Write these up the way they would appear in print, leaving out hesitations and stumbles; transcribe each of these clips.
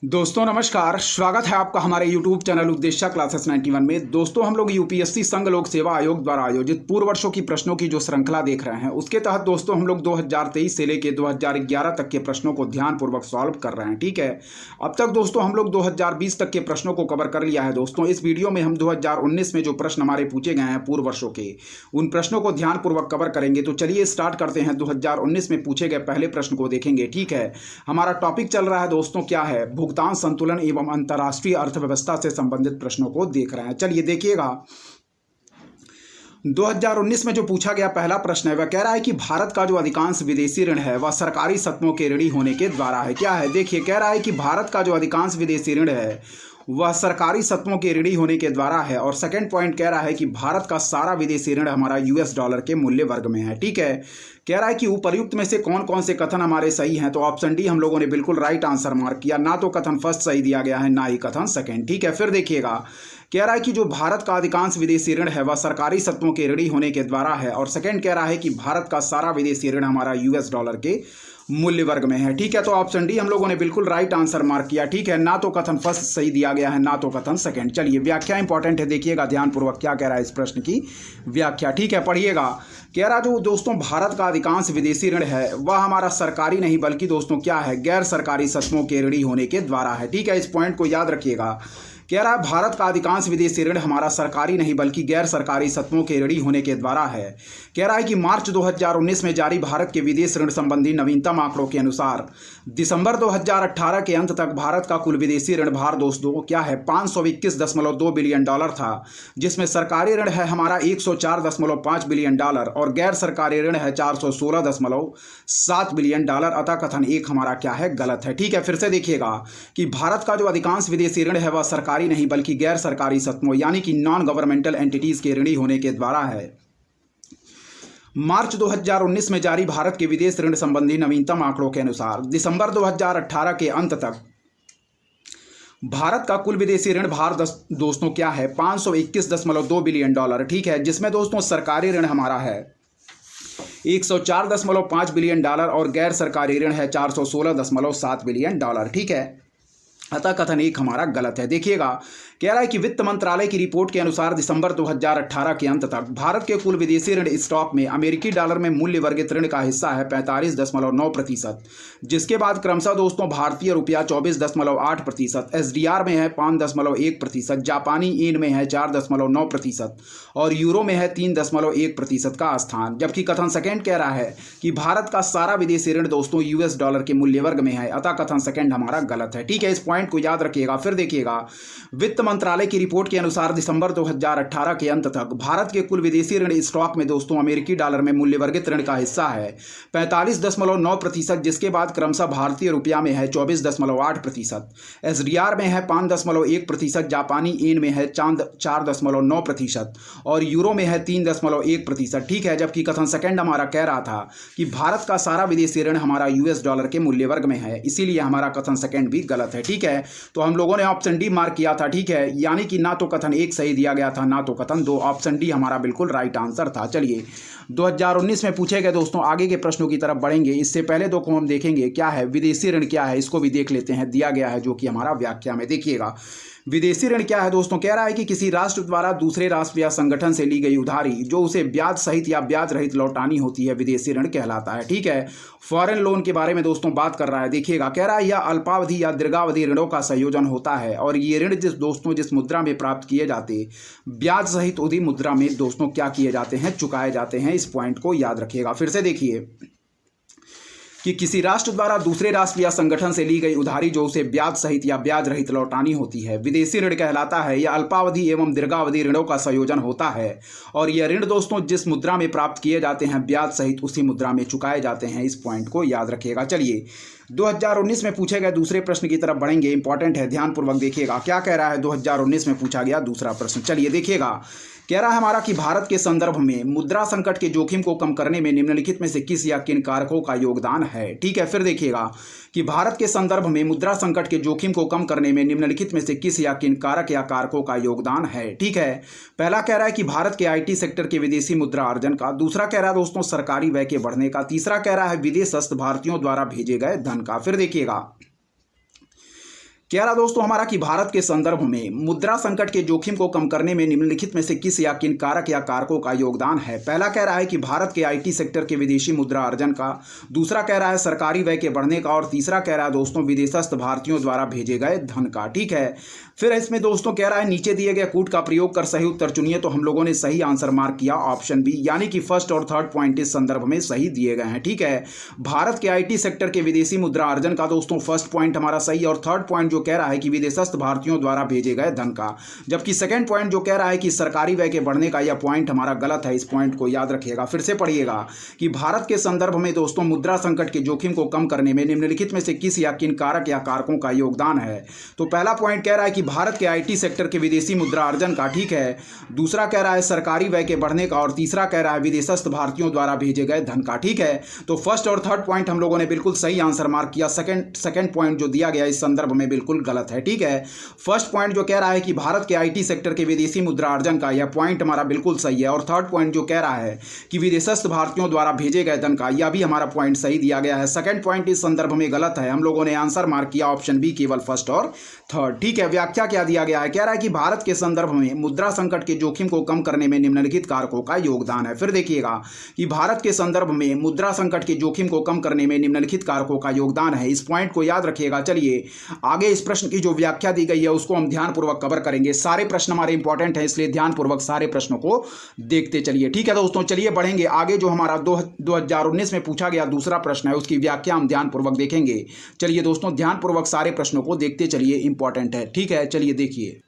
दोस्तों नमस्कार, स्वागत है आपका हमारे YouTube चैनल उद्देश्य क्लासेस 91 में। दोस्तों हम लोग यूपीएससी संघ लोक सेवा आयोग द्वारा आयोजित पूर्व वर्षों की प्रश्नों की जो श्रृंखला देख रहे हैं, उसके तहत दोस्तों हम लोग 2023 से लेकर 2011 तक के प्रश्नों को ध्यानपूर्वक सॉल्व कर रहे हैं। ठीक है, अब तक दोस्तों हम लोग 2020 तक के प्रश्नों को कवर कर लिया है। दोस्तों इस वीडियो में हम 2019 में जो प्रश्न हमारे पूछे गए हैं पूर्व वर्षों के, उन प्रश्नों को ध्यानपूर्वक कवर करेंगे। तो चलिए स्टार्ट करते हैं। 2019 में पूछे गए पहले प्रश्न को देखेंगे। ठीक है, हमारा टॉपिक चल रहा है दोस्तों क्या है, भुगतान संतुलन एवं अंतर्राष्ट्रीय अर्थव्यवस्था से संबंधित प्रश्नों को देख रहे हैं। चलिए देखिएगा, 2019 में जो पूछा गया पहला प्रश्न है वह कह रहा है कि भारत का जो अधिकांश विदेशी ऋण है वह सरकारी सत्वों के ऋणी होने के द्वारा है। क्या है, देखिए कह रहा है कि भारत का जो अधिकांश विदेशी ऋण है वह सरकारी सत्वों के ऋणी होने के द्वारा है। और सेकंड पॉइंट कह रहा है कि भारत का सारा विदेशी ऋण हमारा यूएस डॉलर के मूल्य वर्ग में है। ठीक है, कह रहा है कि उपर्युक्त में से कौन कौन से कथन हमारे सही हैं। तो ऑप्शन डी हम लोगों ने बिल्कुल राइट आंसर मार्क किया। ना तो कथन फर्स्ट सही दिया गया है, ना ही कथन सेकंड। ठीक है, फिर देखिएगा, कह रहा है कि जो भारत का अधिकांश विदेशी ऋण है वह सरकारी सत्वों के ऋणी होने के द्वारा है। और सेकंड कह रहा है कि भारत का सारा विदेशी ऋण हमारा यूएस डॉलर के मूल्य वर्ग में है। ठीक है, तो ऑप्शन डी हम लोगों ने बिल्कुल राइट आंसर मार्क किया। ठीक है, ना तो कथन फर्स्ट सही दिया गया है, ना तो कथन सेकंड। चलिए व्याख्या इंपॉर्टेंट है, देखिएगा ध्यानपूर्वक क्या कह रहा है इस प्रश्न की व्याख्या। ठीक है, पढ़िएगा। कह रहा जो दोस्तों भारत का अधिकांश विदेशी ऋण है वह हमारा सरकारी नहीं बल्कि दोस्तों क्या है, गैर सरकारी सत्वों के ऋणी होने के द्वारा है। ठीक है, इस पॉइंट को याद रखिएगा। कह रहा है भारत का अधिकांश विदेशी ऋण हमारा सरकारी नहीं बल्कि गैर सरकारी सत्वों के ऋणी होने के द्वारा है। कह रहा है कि मार्च 2019 में जारी भारत के विदेश ऋण संबंधी नवीनतम आंकड़ों के अनुसार दिसंबर 2018 के अंत तक भारत का कुल विदेशी ऋण भार दोस्तों क्या है, 521.2 बिलियन डॉलर था, जिसमें सरकारी ऋण है हमारा 104.5 बिलियन डॉलर और गैर सरकारी ऋण है 416.7 बिलियन डॉलर। अतः कथन एक हमारा क्या है, गलत है। ठीक है, फिर से देखिएगा कि भारत का जो अधिकांश विदेशी ऋण है वह सरकारी नहीं बल्कि गैर सरकारी सत्वों यानी कि नॉन गवर्नमेंटल एंटिटीज के ऋणी होने के द्वारा है। मार्च 2019 में जारी भारत के विदेश ऋण संबंधी नवीनतम आंकड़ों के अनुसार दिसंबर 2018 के अंत तक भारत का कुल विदेशी ऋण भार दोस्तों क्या है, 521.2 बिलियन डॉलर। ठीक है, जिसमें दोस्तों सरकारी ऋण हमारा है 104.5 बिलियन डॉलर और गैर सरकारी ऋण है 416.7 बिलियन डॉलर। ठीक है, अतः कथन एक हमारा गलत है। देखिएगा, कह रहा है कि वित्त मंत्रालय की रिपोर्ट के अनुसार दिसंबर 2018 के अंत तक भारत के कुल विदेशी ऋण स्टॉक में अमेरिकी डॉलर में मूल्य वर्गित ऋण का हिस्सा है 45.9%, जिसके बाद क्रमशः दोस्तों भारतीय रुपया 24.8%, एसडीआर में है 5.1%, जापानी येन में है 4.9% और यूरो में है 3.1% का स्थान। जबकि कथन सेकेंड कह रहा है कि भारत का सारा विदेशी ऋण दोस्तों यूएस डॉलर के मूल्य वर्ग में है। अतः कथन सेकेंड हमारा गलत है। ठीक है, इस पॉइंट को याद रखिएगा। फिर देखिएगा, वित्त मंत्रालय की रिपोर्ट के अनुसार दिसंबर 2018 के अंत तक भारत के कुल विदेशी ऋण स्टॉक में दोस्तों अमेरिकी डॉलर में मूल्य वर्गित ऋण का हिस्सा है 45.9%, जिसके बाद क्रमशः भारतीय रुपया में है 24.8%, एसडीआर में है 5.1%, जापानी येन में है 4.9% और यूरो में है 3.1%। ठीक है, जबकि कथन सेकंड हमारा कह रहा था कि भारत का सारा विदेशी ऋण हमारा यूएस डॉलर के मूल्य वर्ग में है, इसीलिए हमारा कथन सेकंड भी गलत है। ठीक है, तो हम लोगों ने ऑप्शन डी मार्क किया था। ठीक है, यानी कि ना तो कथन एक सही दिया गया था, ना तो कथन दो। ऑप्शन डी हमारा बिल्कुल राइट आंसर था। चलिए 2019 में पूछे गए दोस्तों आगे के प्रश्नों की तरफ बढ़ेंगे। इससे पहले दो को हम देखेंगे क्या है, विदेशी ऋण क्या है, इसको भी देख लेते हैं। दिया गया है जो कि हमारा व्याख्या में, देखिएगा विदेशी ऋण क्या है दोस्तों। कह रहा है कि किसी राष्ट्र द्वारा दूसरे राष्ट्र या संगठन से ली गई उधारी जो उसे ब्याज सहित या ब्याज रहित लौटानी होती है, विदेशी ऋण कहलाता है। ठीक है, फॉरेन लोन के बारे में दोस्तों बात कर रहा है। देखिएगा, कह रहा है यह अल्पावधि या दीर्घावधि ऋणों का संयोजन होता है और ये ऋण जिस मुद्रा में प्राप्त किए जाते ब्याज सहित उसी मुद्रा में दोस्तों क्या किए जाते हैं, चुकाए जाते हैं। इस पॉइंट को याद रखिएगा। फिर से देखिए कि किसी राष्ट्र द्वारा दूसरे राष्ट्र या संगठन से ली गई उधारी जो उसे ब्याज सहित या ब्याज रहित लौटानी होती है, विदेशी ऋण कहलाता है। यह अल्पावधि एवं दीर्घावधि ऋणों का संयोजन होता है और यह ऋण दोस्तों जिस मुद्रा में प्राप्त किए जाते हैं ब्याज सहित उसी मुद्रा में चुकाए जाते हैं। इस पॉइंट को याद रखिएगा। चलिए 2019 में पूछे गए दूसरे प्रश्न की तरफ बढ़ेंगे। इंपॉर्टेंट है, ध्यानपूर्वक देखिएगा क्या कह रहा है 2019 में पूछा गया दूसरा प्रश्न। चलिए देखिएगा, कह रहा है हमारा कि भारत के संदर्भ में मुद्रा संकट के जोखिम को कम करने में निम्नलिखित में से किस या किन कारकों का योगदान है। ठीक है, फिर देखिएगा कि भारत के संदर्भ में मुद्रा संकट के जोखिम को कम करने में निम्नलिखित में से किस या किन कारक या कारकों का योगदान है। ठीक है, पहला कह रहा है कि भारत के आईटी सेक्टर के विदेशी मुद्रा अर्जन का, दूसरा कह रहा है दोस्तों सरकारी व्यय के बढ़ने का, तीसरा कह रहा है विदेशस्थ भारतीयों द्वारा भेजे गए धन का। फिर देखिएगा कह रहा दोस्तों हमारा कि भारत के संदर्भ में मुद्रा संकट के जोखिम को कम करने में निम्नलिखित में से किस या किन कारक या कारकों का योगदान है। पहला कह रहा है कि भारत के आईटी सेक्टर के विदेशी मुद्रा अर्जन का, दूसरा कह रहा है सरकारी व्यय के बढ़ने का, और तीसरा कह रहा है दोस्तों विदेशस्थ भारतीयों द्वारा भेजे गए धन का। ठीक है, फिर इसमें दोस्तों कह रहा है नीचे दिए गए कूट का प्रयोग कर सही उत्तर चुनिए। तो हम लोगों ने सही आंसर मार्क किया ऑप्शन बी, यानी कि फर्स्ट और थर्ड पॉइंट इस संदर्भ में सही दिए गए हैं। ठीक है, भारत के आईटी सेक्टर के विदेशी मुद्रा अर्जन का दोस्तों फर्स्ट पॉइंट हमारा सही, और थर्ड पॉइंट जो कह रहा है कि विदेशस्थ भारतीयों द्वारा भेजे गए धन का, जबकि सेकंड पॉइंट जो कह रहा है कि सरकारी व्यय के बढ़ने का, यह पॉइंट हमारा गलत है। इस पॉइंट को याद रखिएगा। फिर से पढ़िएगा कि भारत के संदर्भ में दोस्तों मुद्रा संकट के जोखिम को कम करने में निम्नलिखित में से किस या किन कारक या कारकों का योगदान है। तो पहला पॉइंट कह रहा है कि भारत के आईटी सेक्टर के विदेशी मुद्रा अर्जन का। ठीक है, दूसरा कह रहा है सरकारी व्यय के बढ़ने का, और तीसरा कह रहा है विदेशस्थ भारतीयों द्वारा भेजे गए धन का। ठीक है, तो फर्स्ट और थर्ड पॉइंट हम लोगों ने बिल्कुल सही आंसर मार्क किया। सेकंड पॉइंट जो दिया गया इस संदर्भ में बिल्कुल गलत है। ठीक है, फर्स्ट पॉइंट जो कह रहा है कि भारत के आईटी सेक्टर के विदेशी मुद्रा अर्जन का, यह पॉइंट हमारा बिल्कुल सही है, और थर्ड पॉइंट जो कह रहा है कि विदेशस्थ भारतीयों द्वारा भेजे गए धन का, यह भी हमारा पॉइंट सही दिया गया है। सेकंड पॉइंट इस संदर्भ में गलत है। हम लोगों ने आंसर मार्क किया ऑप्शन बी, केवल फर्स्ट और थर्ड। ठीक है, व्याख्या क्या दिया गया है, कह रहा है कि भारत के संदर्भ में मुद्रा संकट के जोखिम को कम करने में निम्नलिखित कारकों का योगदान है। फिर देखिएगा कि भारत के संदर्भ में मुद्रा संकट के जोखिम को कम करने में निम्नलिखित कारकों का योगदान है। इस पॉइंट को याद रखिएगा। चलिए आगे इस प्रश्न की जो व्याख्या दी गई है उसको हम ध्यानपूर्वक कवर करेंगे। सारे प्रश्न हमारे इंपॉर्टेंट हैं, इसलिए ध्यानपूर्वक सारे प्रश्नों को देखते चलिए। ठीक है दोस्तों, चलिए बढ़ेंगे आगे। जो हमारा 2019 में पूछा गया दूसरा प्रश्न है, उसकी व्याख्या हम ध्यानपूर्वक देखेंगे। चलिए दोस्तों ध्यानपूर्वक सारे प्रश्नों को देखते चलिए, इंपॉर्टेंट है। ठीक है, चलिए देखिए।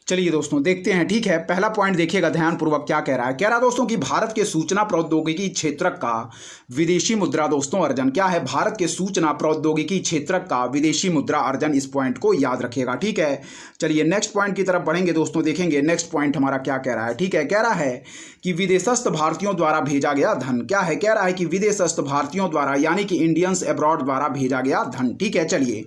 चलिए दोस्तों देखते हैं। ठीक है, पहला पॉइंट देखिएगा ध्यानपूर्वक क्या कह रहा है। कह रहा दोस्तों कि भारत के सूचना प्रौद्योगिकी क्षेत्रक का विदेशी मुद्रा दोस्तों अर्जन क्या है। भारत के सूचना प्रौद्योगिकी क्षेत्रक का विदेशी मुद्रा अर्जन, इस पॉइंट को याद रखिएगा। ठीक है, चलिए नेक्स्ट पॉइंट की तरफ बढ़ेंगे दोस्तों, देखेंगे नेक्स्ट पॉइंट हमारा क्या कह रहा है। ठीक है, कह रहा है कि विदेशस्थ भारतीयों द्वारा भेजा गया धन क्या है। कह रहा है कि विदेशस्थ भारतीयों द्वारा, यानी कि इंडियंस अब्रॉड द्वारा भेजा गया धन। ठीक है, चलिए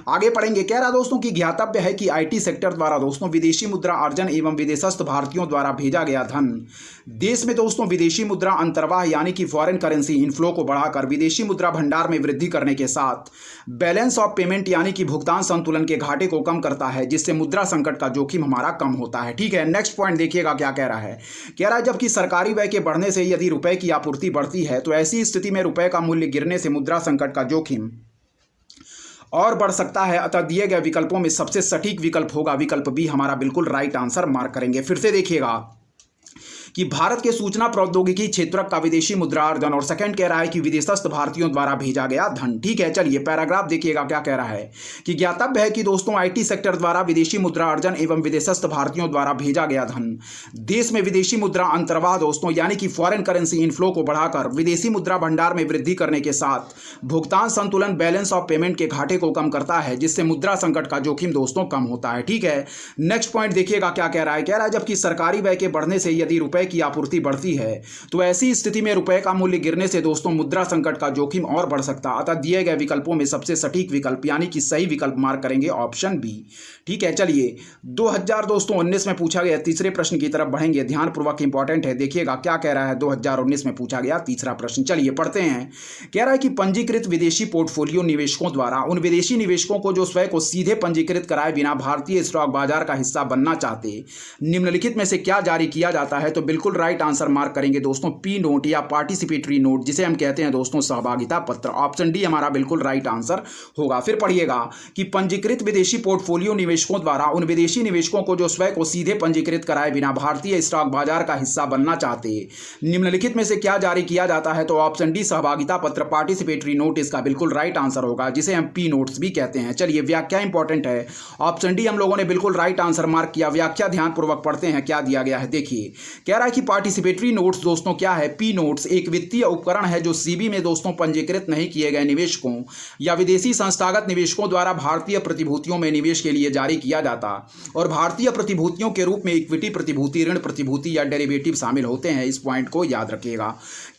आगे पढ़ेंगे। कह रहा दोस्तों कि ज्ञातव्य है कि आईटी सेक्टर द्वारा दोस्तों विदेशी मुद्रा अर्जन एवं विदेशस्थ भारतीयों द्वारा भेजा गया धन देश में दोस्तों विदेशी मुद्रा अंतर्वाह, यानी कि फॉरेन करेंसी इनफ्लो को बढ़ाकर विदेशी मुद्रा भंडार में वृद्धि करने के साथ बैलेंस ऑफ पेमेंट, यानी कि भुगतान संतुलन के घाटे को कम करता है, जिससे मुद्रा संकट का जोखिम हमारा कम होता है। ठीक है, नेक्स्ट पॉइंट देखिएगा क्या कह रहा है। कह रहा है जबकि सरकारी व्यय के बढ़ने से यदि रुपए की आपूर्ति बढ़ती है तो ऐसी स्थिति में रुपए का मूल्य गिरने से मुद्रा संकट का जोखिम और बढ़ सकता है। अतः दिए गए विकल्पों में सबसे सटीक विकल्प होगा विकल्प बी, हमारा बिल्कुल राइट आंसर मार्क करेंगे। फिर से देखिएगा कि भारत के सूचना प्रौद्योगिकी क्षेत्रक का विदेशी मुद्रा अर्जन, और सेकंड कह रहा है कि विदेशस्थ भारतीयों द्वारा भेजा गया धन। ठीक है, चलिए पैराग्राफ देखिएगा क्या कह रहा है कि ज्ञातव्य है कि दोस्तों आईटी सेक्टर द्वारा विदेशी मुद्रा अर्जन एवं विदेशस्थ भारतीयों द्वारा भेजा गया धन देश में विदेशी मुद्रा अंतर्वाह दोस्तों, यानी कि फॉरेन करेंसी इनफ्लो को बढ़ाकर विदेशी मुद्रा भंडार में वृद्धि करने के साथ भुगतान संतुलन, बैलेंस ऑफ पेमेंट के घाटे को कम करता है, जिससे मुद्रा संकट का जोखिम दोस्तों कम होता है। ठीक है, नेक्स्ट पॉइंट देखिएगा क्या कह रहा है। कह रहा है जबकि सरकारी व्यय के बढ़ने से यदि रुपए की आपूर्ति बढ़ती है तो ऐसी स्थिति में रुपए का मूल्य गिरने से दोस्तों मुद्रा संकट का जोखिम और बढ़ सकता है। अतः दिए गए विकल्पों में सबसे सटीक विकल्प, यानी कि सही विकल्प मार्क करेंगे ऑप्शन बी। ठीक है, चलिए 2019 में पूछा गया तीसरे प्रश्न की तरफ बढ़ेंगे। ध्यानपूर्वक इंपॉर्टेंट है, देखिएगा क्या कह रहा है। 2019 में पूछा गया तीसरा प्रश्न, चलिए पढ़ते हैं। कह रहा है कि पंजीकृत विदेशी पोर्टफोलियो निवेशकों द्वारा उन विदेशी निवेशकों को जो स्वयं को सीधे पंजीकृत कराए बिना भारतीय स्टॉक बाजार का हिस्सा बनना चाहते, निम्नलिखित में से क्या जारी किया जाता है। तो बिल्कुल राइट आंसर मार्क करेंगे दोस्तों पी नोट या पार्टिसिपेटरी नोट, जिसे हम कहते हैं दोस्तों सहभागिता पत्र। ऑप्शन डी हमारा बिल्कुल राइट आंसर होगा। फिर पढ़िएगा कि पंजीकृत विदेशी पोर्टफोलियो निवेशकों द्वारा उन विदेशी निवेशकों को जो स्वयं को सीधे पंजीकृत कराए बिना भारतीय स्टॉक बाजार का हिस्सा बनना चाहते, निम्नलिखित में से क्या जारी किया जाता है। तो ऑप्शन डी सहभागिता पत्र, पार्टिसिपेटरी नोट इसका बिल्कुल राइट आंसर होगा, जिसे हम पी नोट्स भी कहते हैं। चलिए व्याख्या इंपॉर्टेंट है, ऑप्शन डी हम लोगों ने बिल्कुल राइट आंसर मार्क किया। व्याख्या ध्यानपूर्वक पढ़ते हैं क्या दिया गया है। देखिए कह रहा है कि पार्टिसिपेटरी नोट्स दोस्तों क्या है। पी नोट्स एक वित्तीय उपकरण है जो सीबी में दोस्तों पंजीकृत नहीं किए गए निवेशकों या विदेशी संस्थागत निवेशकों द्वारा भारतीय प्रतिभूतियों में निवेश के लिए जारी किया जाता, और भारतीय प्रतिभूतियों के रूप में इक्विटी प्रतिभूति, ऋण प्रतिभूति या डेरिवेटिव शामिल होते हैं। इस पॉइंट को याद रखिएगा।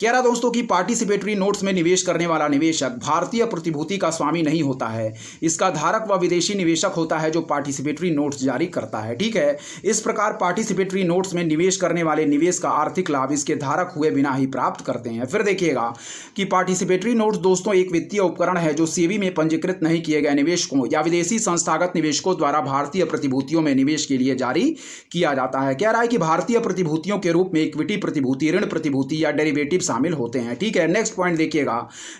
कह रहा दोस्तों कि पार्टिसिपेटरी नोट्स में निवेश करने वाला निवेशक भारतीय प्रतिभूति का स्वामी नहीं होता है, इसका धारक व विदेशी निवेशक होता है जो पार्टिसिपेटरी नोट्स जारी करता है। ठीक है, इस प्रकार पार्टिसिपेटरी नोट्स में निवेश करने वाले निवेश का आर्थिक लाभ इसके धारक हुए बिना ही प्राप्त करते हैं। फिर देखिएगा कि पार्टिसिपेटरी नोट्स दोस्तों एक वित्तीय उपकरण है जो सेबी में पंजीकृत नहीं किए गए निवेशकों या विदेशी संस्थागत निवेशकों द्वारा भारतीय प्रतिभूतियों में निवेश के लिए जारी किया जाता है। कह रहा है कि भारतीय प्रतिभूतियों के रूप में इक्विटी प्रतिभूति, ऋण प्रतिभूति या डेरिवेटिव शामिल होते हैं। ठीक है, नेक्स्ट पॉइंट देखिएगा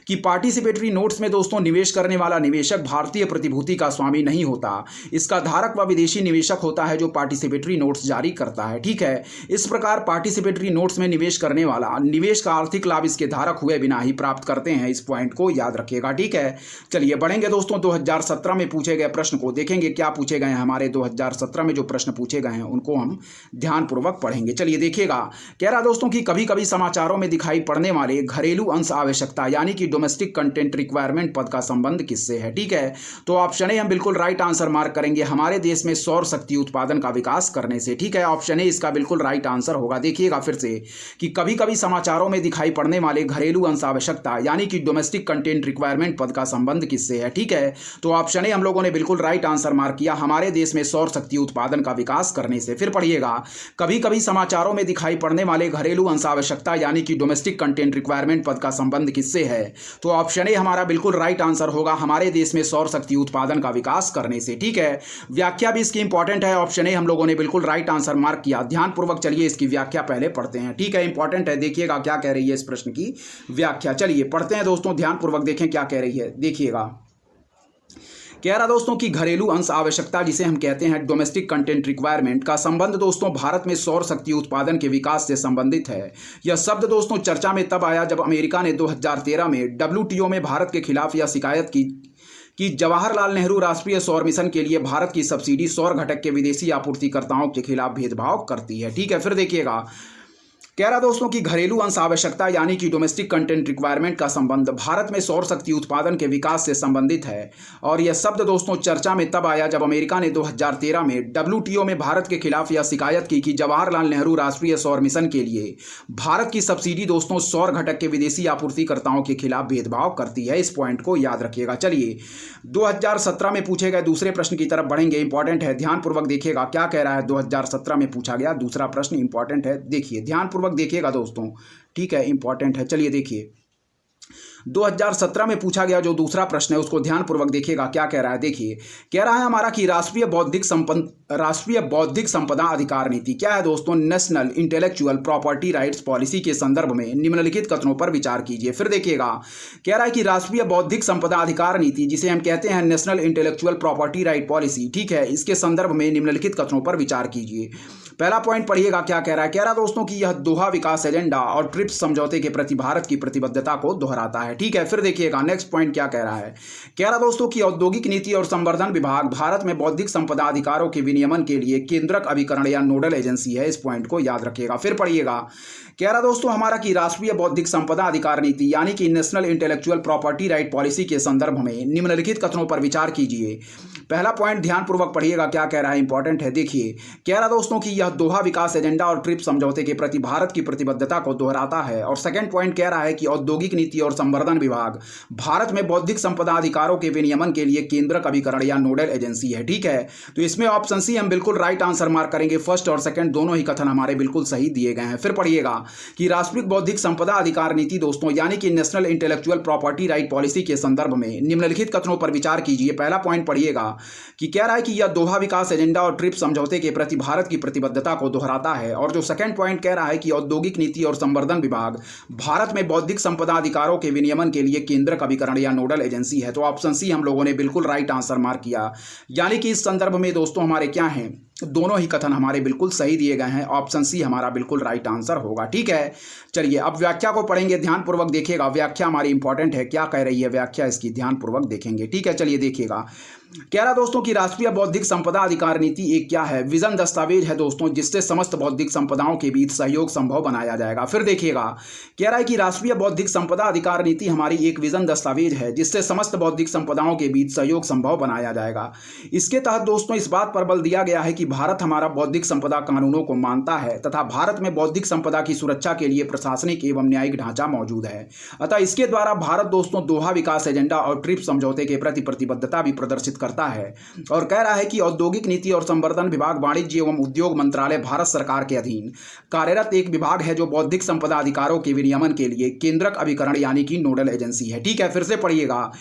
कि पार्टिसिपेटरी नोट्स में दोस्तों निवेश करने वाला निवेशक भारतीय प्रतिभूति का स्वामी नहीं होता, इसका धारक व विदेशी निवेशक होता है जो पार्टिसिपेटरी नोट्स जारी करता है। ठीक है, इस प्रकार पार्टिसिपेटरी नोट्स में निवेश करने वाला निवेश का आर्थिक लाभ इसके धारक हुए बिना ही प्राप्त करते हैं। इस पॉइंट को याद रखिएगा। ठीक है, चलिए बढ़ेंगे दोस्तों 2017 में पूछे गए प्रश्न को देखेंगे, क्या पूछे गए हैं हमारे 2017 में जो प्रश्न पूछे गए हैं उनको हम ध्यानपूर्वक पढ़ेंगे। चलिए देखिएगा, कह रहा दोस्तों कि कभी कभी समाचारों में दिखाई पड़ने वाले घरेलू अंश आवश्यकता यानी कि डोमेस्टिक कंटेंट रिक्वायरमेंट पद का संबंध किससे है। ठीक है, तो ऑप्शन ए हम बिल्कुल राइट आंसर मार्क करेंगे, हमारे देश में सौर शक्ति उत्पादन का विकास करने से। ठीक है, ऑप्शन ए इसका बिल्कुल राइट आंसर होगा। देखिएगा फिर से कि कभी कभी समाचारों में दिखाई पड़ने वाले घरेलू अंश आवश्यकता यानी कि डोमेस्टिक कंटेंट रिक्वायरमेंट पद का संबंध किससे है। ठीक है, तो ऑप्शन ए हम लोगों ने बिल्कुल राइट आंसर मार्क किया, हमारे देश में सौर शक्ति उत्पादन का विकास करने से। फिर पढ़िएगा, कभी कभी समाचारों में दिखाई पड़ने वाले घरेलू अंश आवश्यकता यानी कि डोमेस्टिक कंटेंट रिक्वायरमेंट पद का संबंध किससे है, तो ऑप्शन ए हमारा बिल्कुल राइट आंसर होगा, हमारे देश में सौर शक्ति उत्पादन का विकास करने से। ठीक है, व्याख्या भी इसकी इंपॉर्टेंट है, ऑप्शन ए हम लोगों ने बिल्कुल राइट आंसर मार्क किया। ध्यानपूर्वक चलिए इसकी व्याख्या पहले पढ़ते हैं। ठीक है, इंपॉर्टेंट है, देखिएगा क्या कह रही है इस प्रश्न की व्याख्या। चलिए पढ़ते हैं दोस्तों, ध्यानपूर्वक देखें क्या कह रही है। देखिएगा, कह रहा दोस्तों कि घरेलू अंश आवश्यकता जिसे हम कहते हैं डोमेस्टिक कंटेंट रिक्वायरमेंट का संबंध दोस्तों भारत में सौर शक्ति उत्पादन के विकास से संबंधित है। यह शब्द दोस्तों चर्चा में तब आया जब अमेरिका ने 2013 में WTO में भारत के खिलाफ यह शिकायत की कि जवाहरलाल नेहरू राष्ट्रीय सौर मिशन के लिए भारत की सब्सिडी सौर घटक के विदेशी आपूर्तिकर्ताओं के खिलाफ भेदभाव करती है। ठीक है, फिर देखिएगा, कह रहा दोस्तों कि घरेलू अंश आवश्यकता यानी कि डोमेस्टिक कंटेंट रिक्वायरमेंट का संबंध भारत में सौर शक्ति उत्पादन के विकास से संबंधित है और यह शब्द दोस्तों चर्चा में तब आया जब अमेरिका ने 2013 में WTO में भारत के खिलाफ यह शिकायत की कि जवाहरलाल नेहरू राष्ट्रीय सौर मिशन के लिए भारत की सब्सिडी दोस्तों सौर घटक के विदेशी आपूर्तिकर्ताओं के खिलाफ भेदभाव करती है। इस पॉइंट को याद रखिएगा। चलिए 2017 में पूछे गए दूसरे प्रश्न की तरफ बढ़ेंगे, इंपॉर्टेंट है, ध्यानपूर्वक देखिएगा क्या कह रहा है। 2017 में पूछा गया दूसरा प्रश्न इंपॉर्टेंट है, देखिए ध्यानपूर्वक देखिएगा दोस्तों। ठीक है, इंपॉर्टेंट है, चलिए देखिए 2017 में पूछा गया जो दूसरा प्रश्न है उसको ध्यानपूर्वक देखिएगा क्या कह रहा है। देखिए, कह रहा है हमारा कि राष्ट्रीय बौद्धिक संपदा अधिकार नीति क्या है दोस्तों, national intellectual property rights policy के संदर्भ में निम्नलिखित कथनों पर विचार कीजिए। फिर देखिएगा, कह रहा है कि राष्ट्रीय बौद्धिक संपदा अधिकार नीति जिसे हम कहते हैं national intellectual property right policy, ठीक है, इसके संदर्भ में निम्नलिखित कथनों पर विचार कीजिए। पहला पॉइंट पढ़िएगा क्या कह रहा है। कह रहा दोस्तों कि यह दोहा विकास एजेंडा और ट्रिप्स समझौते के प्रति भारत की प्रतिबद्धता को दोहराता है। ठीक है, फिर देखिएगा नेक्स्ट पॉइंट क्या कह रहा है। कह रहा दोस्तों कि औद्योगिक नीति और संवर्धन विभाग भारत में बौद्धिक संपदा अधिकारों के विनियमन के लिए केंद्रक अभिकरण या नोडल एजेंसी है। इस पॉइंट को याद रखिएगा। फिर पढ़िएगा, कह रहा दोस्तों हमारा कि राष्ट्रीय बौद्धिक संपदा अधिकार नीति यानी कि national intellectual property right policy के संदर्भ में निम्नलिखित कथनों पर विचार कीजिए। पहला पॉइंट ध्यानपूर्वक पढ़िएगा क्या कह रहा है, इंपॉर्टेंट है। देखिए, कह रहा दोस्तों कि यह दोहा विकास एजेंडा और ट्रिप्स समझौते के प्रति भारत की प्रतिबद्धता को दोहराता है। और सेकंड पॉइंट कह रहा है कि औद्योगिक नीति और संवर्धन विभाग भारत में बौद्धिक संपदा अधिकारों के विनियमन के लिए केंद्रक अभिकरण या नोडल एजेंसी है। ठीक है, तो इसमें ऑप्शन सी हम बिल्कुल राइट आंसर मार्क करेंगे। फर्स्ट और सेकंड दोनों ही कथन हमारे बिल्कुल सही दिए गए हैं। फिर पढ़िएगा कि राष्ट्रीय बौद्धिक संपदा अधिकार नीति दोस्तों यानी कि national intellectual property right policy के संदर्भ में निम्नलिखित कथनों पर विचार कीजिए। पहला पॉइंट पढ़िएगा कि कह रहा है कि यह दोहा विकास एजेंडा और ट्रिप्स समझौते के प्रति भारत की प्रतिबद्धता को दोहराता है। और जो सेकंड पॉइंट कह रहा है कि औद्योगिक नीति और संवर्धन विभाग भारत में बौद्धिक संपदा अधिकारों के विनियमन के लिए केंद्रक अभिकरण या नोडल एजेंसी है। तो ऑप्शन सी हम लोगों ने बिल्कुल राइट आंसर मार्क किया, यानी कि इस संदर्भ में दोस्तों हमारे क्या हैं, दोनों ही कथन हमारे बिल्कुल सही दिए गए हैं। ऑप्शन सी हमारा बिल्कुल राइट आंसर होगा। ठीक है, चलिए अब व्याख्या को पढ़ेंगे, ध्यानपूर्वक देखिएगा। व्याख्या हमारी इंपॉर्टेंट है, क्या कह रही है व्याख्या, इसकी ध्यानपूर्वक देखेंगे। ठीक है, चलिए देखिएगा। कह रहा दोस्तों कि राष्ट्रीय बौद्धिक संपदा अधिकार नीति एक क्या है, विजन दस्तावेज है दोस्तों, जिससे समस्त बौद्धिक संपदाओं के बीच सहयोग संभव बनाया जाएगा। फिर देखिएगा, कह रहा है कि राष्ट्रीय बौद्धिक संपदा अधिकार नीति हमारी एक विजन दस्तावेज है जिससे समस्त बौद्धिक संपदाओं के बीच सहयोग संभव बनाया जाएगा। इसके तहत दोस्तों इस बात पर बल दिया गया है कि भारत हमारा बौद्धिक संपदा कानूनों को मानता है तथा भारत में बौद्धिक संपदा की सुरक्षा के लिए प्रशासनिक एवं न्यायिक ढांचा मौजूद है। अतः इसके द्वारा भारत दोस्तों दोहा विकास एजेंडा और ट्रिप्स समझौते के प्रति प्रतिबद्धता भी प्रदर्शित प्रदर्शित करता है और कह रहा है कि औद्योगिक नीति और संवर्धन विभाग वाणिज्य एवं उद्योग मंत्रालय भारत सरकार के अधीन कार्यरत एक विभाग है जो बौद्धिक संपदा अधिकारों के विनियमन के लिए केंद्रक अभिकरण यानी कि नोडल एजेंसी है। ठीक है, फिर से पढ़िएगा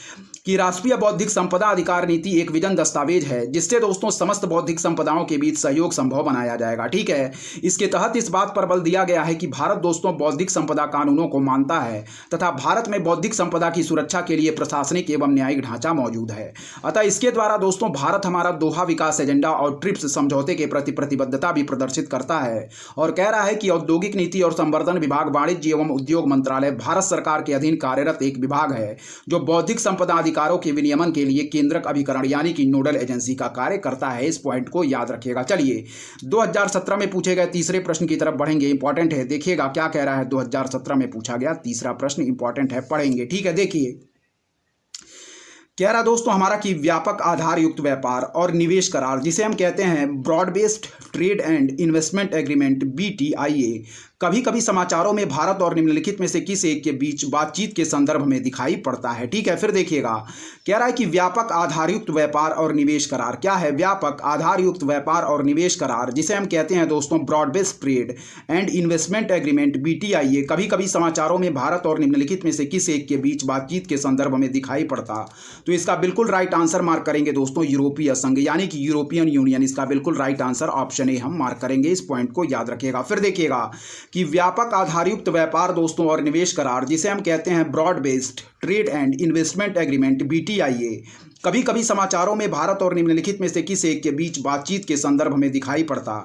कि राष्ट्रीय बौद्धिक संपदा अधिकार नीति एक विजन दस्तावेज है जिससे दोस्तों समस्त बौद्धिक संपदाओं के बीच सहयोग संभव बनाया जाएगा। ठीक है, इसके तहत इस बात पर बल दिया गया है कि भारत दोस्तों बौद्धिक संपदा कानूनों को मानता है तथा भारत में बौद्धिक संपदा की सुरक्षा के लिए प्रशासनिक एवं न्यायिक ढांचा मौजूद है। अतः इसके द्वारा दोस्तों भारत हमारा दोहा विकास एजेंडा और ट्रिप्स समझौते के प्रति प्रतिबद्धता भी प्रदर्शित करता है और कह रहा है कि औद्योगिक नीति और संवर्धन विभाग वाणिज्य एवं उद्योग मंत्रालय भारत सरकार के अधीन कार्यरत एक विभाग है जो बौद्धिक संपदा अधिकारों के विनियमन के लिए केंद्रक अभिकरण यानी कि नोडल एजेंसी का कार्य करता है। इस पॉइंट को याद रखिएगा। चलिए 2017 में पूछे गए तीसरे प्रश्न की तरफ बढ़ेंगे, इंपॉर्टेंट है, देखिएगा क्या कह रहा है। 2017 में पूछा गया तीसरा प्रश्न इंपॉर्टेंट है, पढ़ेंगे। ठीक है, देखिए कह रहा दोस्तों हमारा कि व्यापक आधार युक्त व्यापार और निवेश करार जिसे हम कहते हैं broad based trade and investment agreement BTIA कभी कभी समाचारों में भारत और निम्नलिखित में से किस एक के बीच बातचीत के संदर्भ में दिखाई पड़ता है। ठीक है, फिर देखिएगा कह रहा है कि व्यापक आधारयुक्त व्यापार और निवेश करार क्या है। व्यापक आधारयुक्त व्यापार और निवेश करार जिसे हम कहते हैं दोस्तों broad based trade and investment agreement BTIA कभी कभी समाचारों में भारत और निम्नलिखित में से किस एक के बीच बातचीत के संदर्भ में दिखाई पड़ता, तो इसका बिल्कुल राइट आंसर मार्क करेंगे दोस्तों यूरोपीय संघ यानी कि यूरोपियन यूनियन। इसका बिल्कुल राइट आंसर ऑप्शन ए हम मार्क करेंगे। इस पॉइंट को याद रखिएगा। फिर देखिएगा कि व्यापक आधारयुक्त व्यापार दोस्तों और निवेश करार जिसे हम कहते हैं broad based trade and investment agreement BTIA कभी कभी समाचारों में भारत और निम्नलिखित में से किस एक के बीच बातचीत के संदर्भ में दिखाई पड़ता,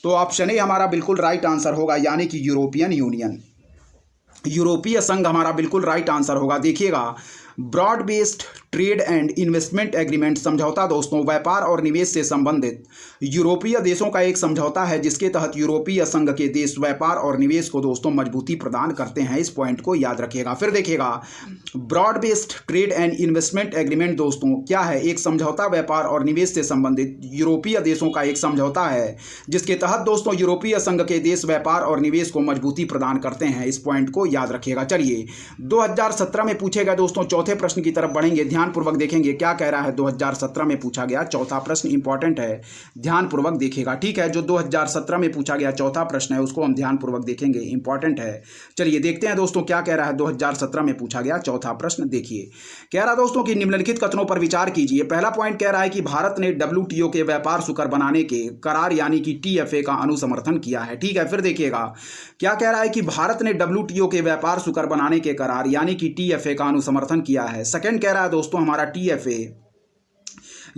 तो ऑप्शन ए हमारा बिल्कुल राइट आंसर होगा यानी कि यूरोपियन यूनियन, यूरोपीय संघ हमारा बिल्कुल राइट आंसर होगा। देखिएगा broad based trade and investment agreement समझौता दोस्तों व्यापार और निवेश से संबंधित यूरोपीय देशों का एक समझौता है जिसके तहत यूरोपीय संघ के देश व्यापार और निवेश को दोस्तों मजबूती प्रदान करते हैं। इस पॉइंट को याद रखिएगा। फिर देखिएगा broad based trade and investment agreement दोस्तों क्या है, एक समझौता व्यापार और निवेश से संबंधित यूरोपीय देशों का एक समझौता है जिसके तहत दोस्तों यूरोपीय संघ के देश व्यापार और निवेश को मजबूती प्रदान करते हैं। इस पॉइंट को याद रखिएगा। चलिए 2017 में पूछे गए दोस्तों चौथे प्रश्न की तरफ बढ़ेंगे, ध्यानपूर्वक देखेंगे क्या कह रहा है। 2017 में पूछा गया चौथा प्रश्न इंपॉर्टेंट है, ध्यानपूर्वक देखिएगा। ठीक है, जो 2017 में पूछा गया चौथा प्रश्न है उसको हम ध्यानपूर्वक देखेंगे, इंपॉर्टेंट है। चलिए देखते हैं दोस्तों क्या कह रहा है। 2017 में पूछा गया चौथा प्रश्न देखिए, कह रहा दोस्तों कि निम्नलिखित कथनों पर विचार कीजिए। पहला पॉइंट कह रहा है कि भारत ने WTO के व्यापार सुकर बनाने के करार यानी कि TFA का अनुसमर्थन किया है। ठीक है, फिर देखिएगा क्या कह रहा है कि भारत ने WTO के व्यापार सुकर बनाने के करार यानी कि TFA का अनुसमर्थन किया है। सेकंड कह रहा है दोस्तों हमारा TFA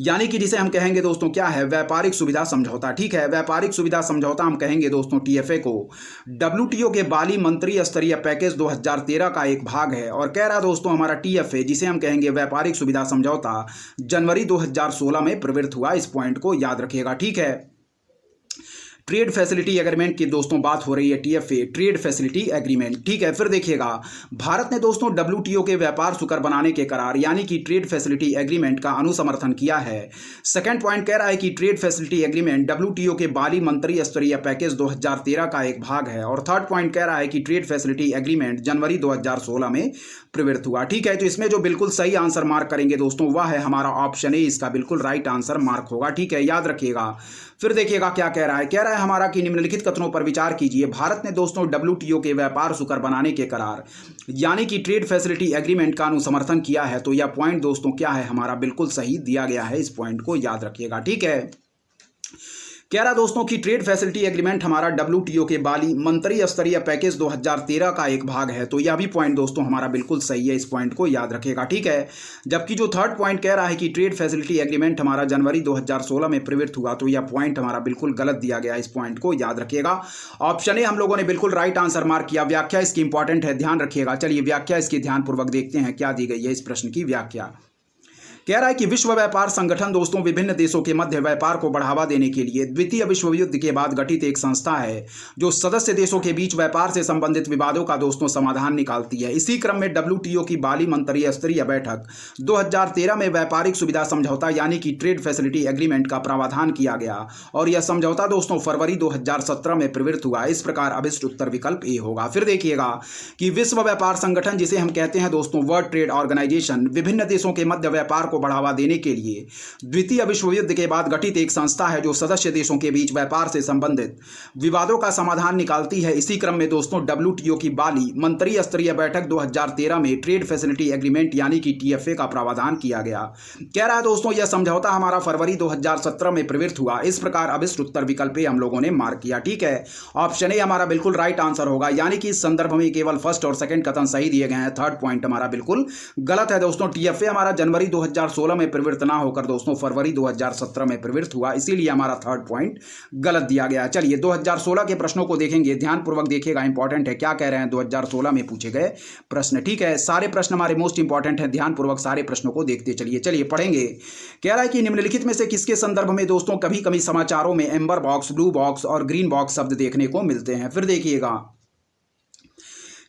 यानी कि जिसे हम कहेंगे दोस्तों क्या है, व्यापारिक सुविधा समझौता। ठीक है, व्यापारिक सुविधा समझौता हम कहेंगे दोस्तों TFA को WTO के बाली मंत्री स्तरीय पैकेज 2013 का एक भाग है और कह रहा दोस्तों हमारा TFA जिसे हम कहेंगे व्यापारिक सुविधा समझौता जनवरी 2016 में प्रवृत्त हुआ। इस पॉइंट को याद रखिएगा। ठीक है, ट्रेड फैसिलिटी एग्रीमेंट की दोस्तों बात हो रही है, TFA ट्रेड फैसिलिटी एग्रीमेंट। ठीक है, फिर देखिएगा भारत ने दोस्तों WTO के व्यापार सुकर बनाने के करार यानी कि ट्रेड फैसिलिटी एग्रीमेंट का अनुसमर्थन किया है। सेकंड पॉइंट कह रहा है कि ट्रेड फैसिलिटी एग्रीमेंट WTO के बाली मंत्री स्तरीय पैकेज 2013 का एक भाग है और थर्ड पॉइंट कह रहा है कि ट्रेड फैसिलिटी एग्रीमेंट जनवरी 2016 में प्रवृत्त हुआ। ठीक है, तो इसमें जो बिल्कुल सही आंसर मार्क करेंगे दोस्तों वह है हमारा ऑप्शन ए, इसका बिल्कुल राइट आंसर मार्क होगा। ठीक है, याद रखिएगा। फिर देखिएगा क्या कह रहा है, कह रहा है हमारा कि निम्नलिखित कथनों पर विचार कीजिए। भारत ने दोस्तों WTO के व्यापार सुकर बनाने के करार यानी कि ट्रेड फैसिलिटी एग्रीमेंट का अनुसमर्थन किया है, तो यह पॉइंट दोस्तों क्या है हमारा बिल्कुल सही दिया गया है। इस पॉइंट को याद रखिएगा। ठीक है, कह रहा दोस्तों कि ट्रेड फैसिलिटी एग्रीमेंट हमारा WTO के बाली मंत्री स्तरीय पैकेज 2013 का एक भाग है, तो यह भी पॉइंट दोस्तों हमारा बिल्कुल सही है। इस पॉइंट को याद रखिएगा। ठीक है, जबकि जो थर्ड पॉइंट कह रहा है कि ट्रेड फैसिलिटी एग्रीमेंट हमारा जनवरी 2016 में प्रवृत्त हुआ, तो यह पॉइंट हमारा बिल्कुल गलत दिया गया। इस पॉइंट को याद रखिएगा। ऑप्शन ए हम लोगों ने बिल्कुल राइट आंसर मार्क किया। व्याख्या इसकी इंपॉर्टेंट है, ध्यान रखिएगा। चलिए व्याख्या इसकी ध्यानपूर्वक देखते हैं क्या दी गई है इस प्रश्न की व्याख्या। कह रहा है कि विश्व व्यापार संगठन दोस्तों विभिन्न देशों के मध्य व्यापार को बढ़ावा देने के लिए द्वितीय विश्व युद्ध के बाद गठित एक संस्था है जो सदस्य देशों के बीच व्यापार से संबंधित विवादों का दोस्तों समाधान निकालती है। इसी क्रम में WTO की बाली मंत्री स्तरीय बैठक 2013 में व्यापारिक सुविधा समझौता यानी कि ट्रेड फैसिलिटी एग्रीमेंट का प्रावधान किया गया और यह समझौता दोस्तों फरवरी 2017 में प्रवृत्त हुआ। इस प्रकार अभिष्ट उत्तर विकल्प ए होगा। फिर देखिएगा कि विश्व व्यापार संगठन जिसे हम कहते हैं दोस्तों वर्ल्ड ट्रेड ऑर्गेनाइजेशन विभिन्न देशों के मध्य व्यापार को बढ़ावा देने के लिए द्वितीय विश्व युद्ध के बाद गठित एक संस्था है जो सदस्य देशों के बीच व्यापार से संबंधित विवादों का समाधान निकालती है। इसी क्रम में दोस्तों WTO की बाली मंत्री स्तरीय बैठक 2013 में ट्रेड फैसिलिटी एग्रीमेंट यानी कि TFA का प्रावधान किया गया। कह रहा है दोस्तों यह समझौता हमारा फरवरी 2017 में प्रवृत्त हुआ। इस प्रकार अब इस उत्तर विकल्प पे हम लोगों ने मार्क किया। ठीक है, ऑप्शन ए हमारा बिल्कुल राइट आंसर होगा, यानी कि इस संदर्भ में केवल फर्स्ट और सेकंड कथन सही दिए गए हैं। थर्ड पॉइंट हमारा बिल्कुल गलत है दोस्तों। TFA हमारा जनवरी 2016 में प्रवृत्त ना होकर दोस्तों फरवरी 2017 में प्रवृत्त हुआ, इसीलिए हमारा थर्ड पॉइंट गलत दिया गया। चलिए 2016 के प्रश्नों को देखेंगे, ध्यानपूर्वक देखिएगा, इंपॉर्टेंट है क्या कह रहे हैं 2016 में पूछे गए प्रश्न। ठीक है, सारे प्रश्न हमारे मोस्ट इंपॉर्टेंट है, ध्यानपूर्वक सारे प्रश्नों को देखते चलिए पढ़ेंगे। कह रहा है कि निम्नलिखित में से किसके संदर्भ में दोस्तों कभी कभी समाचारों में एम्बर बॉक्स, ब्लू बॉक्स और ग्रीन बॉक्स शब्द देखने को मिलते हैं। फिर देखिएगा,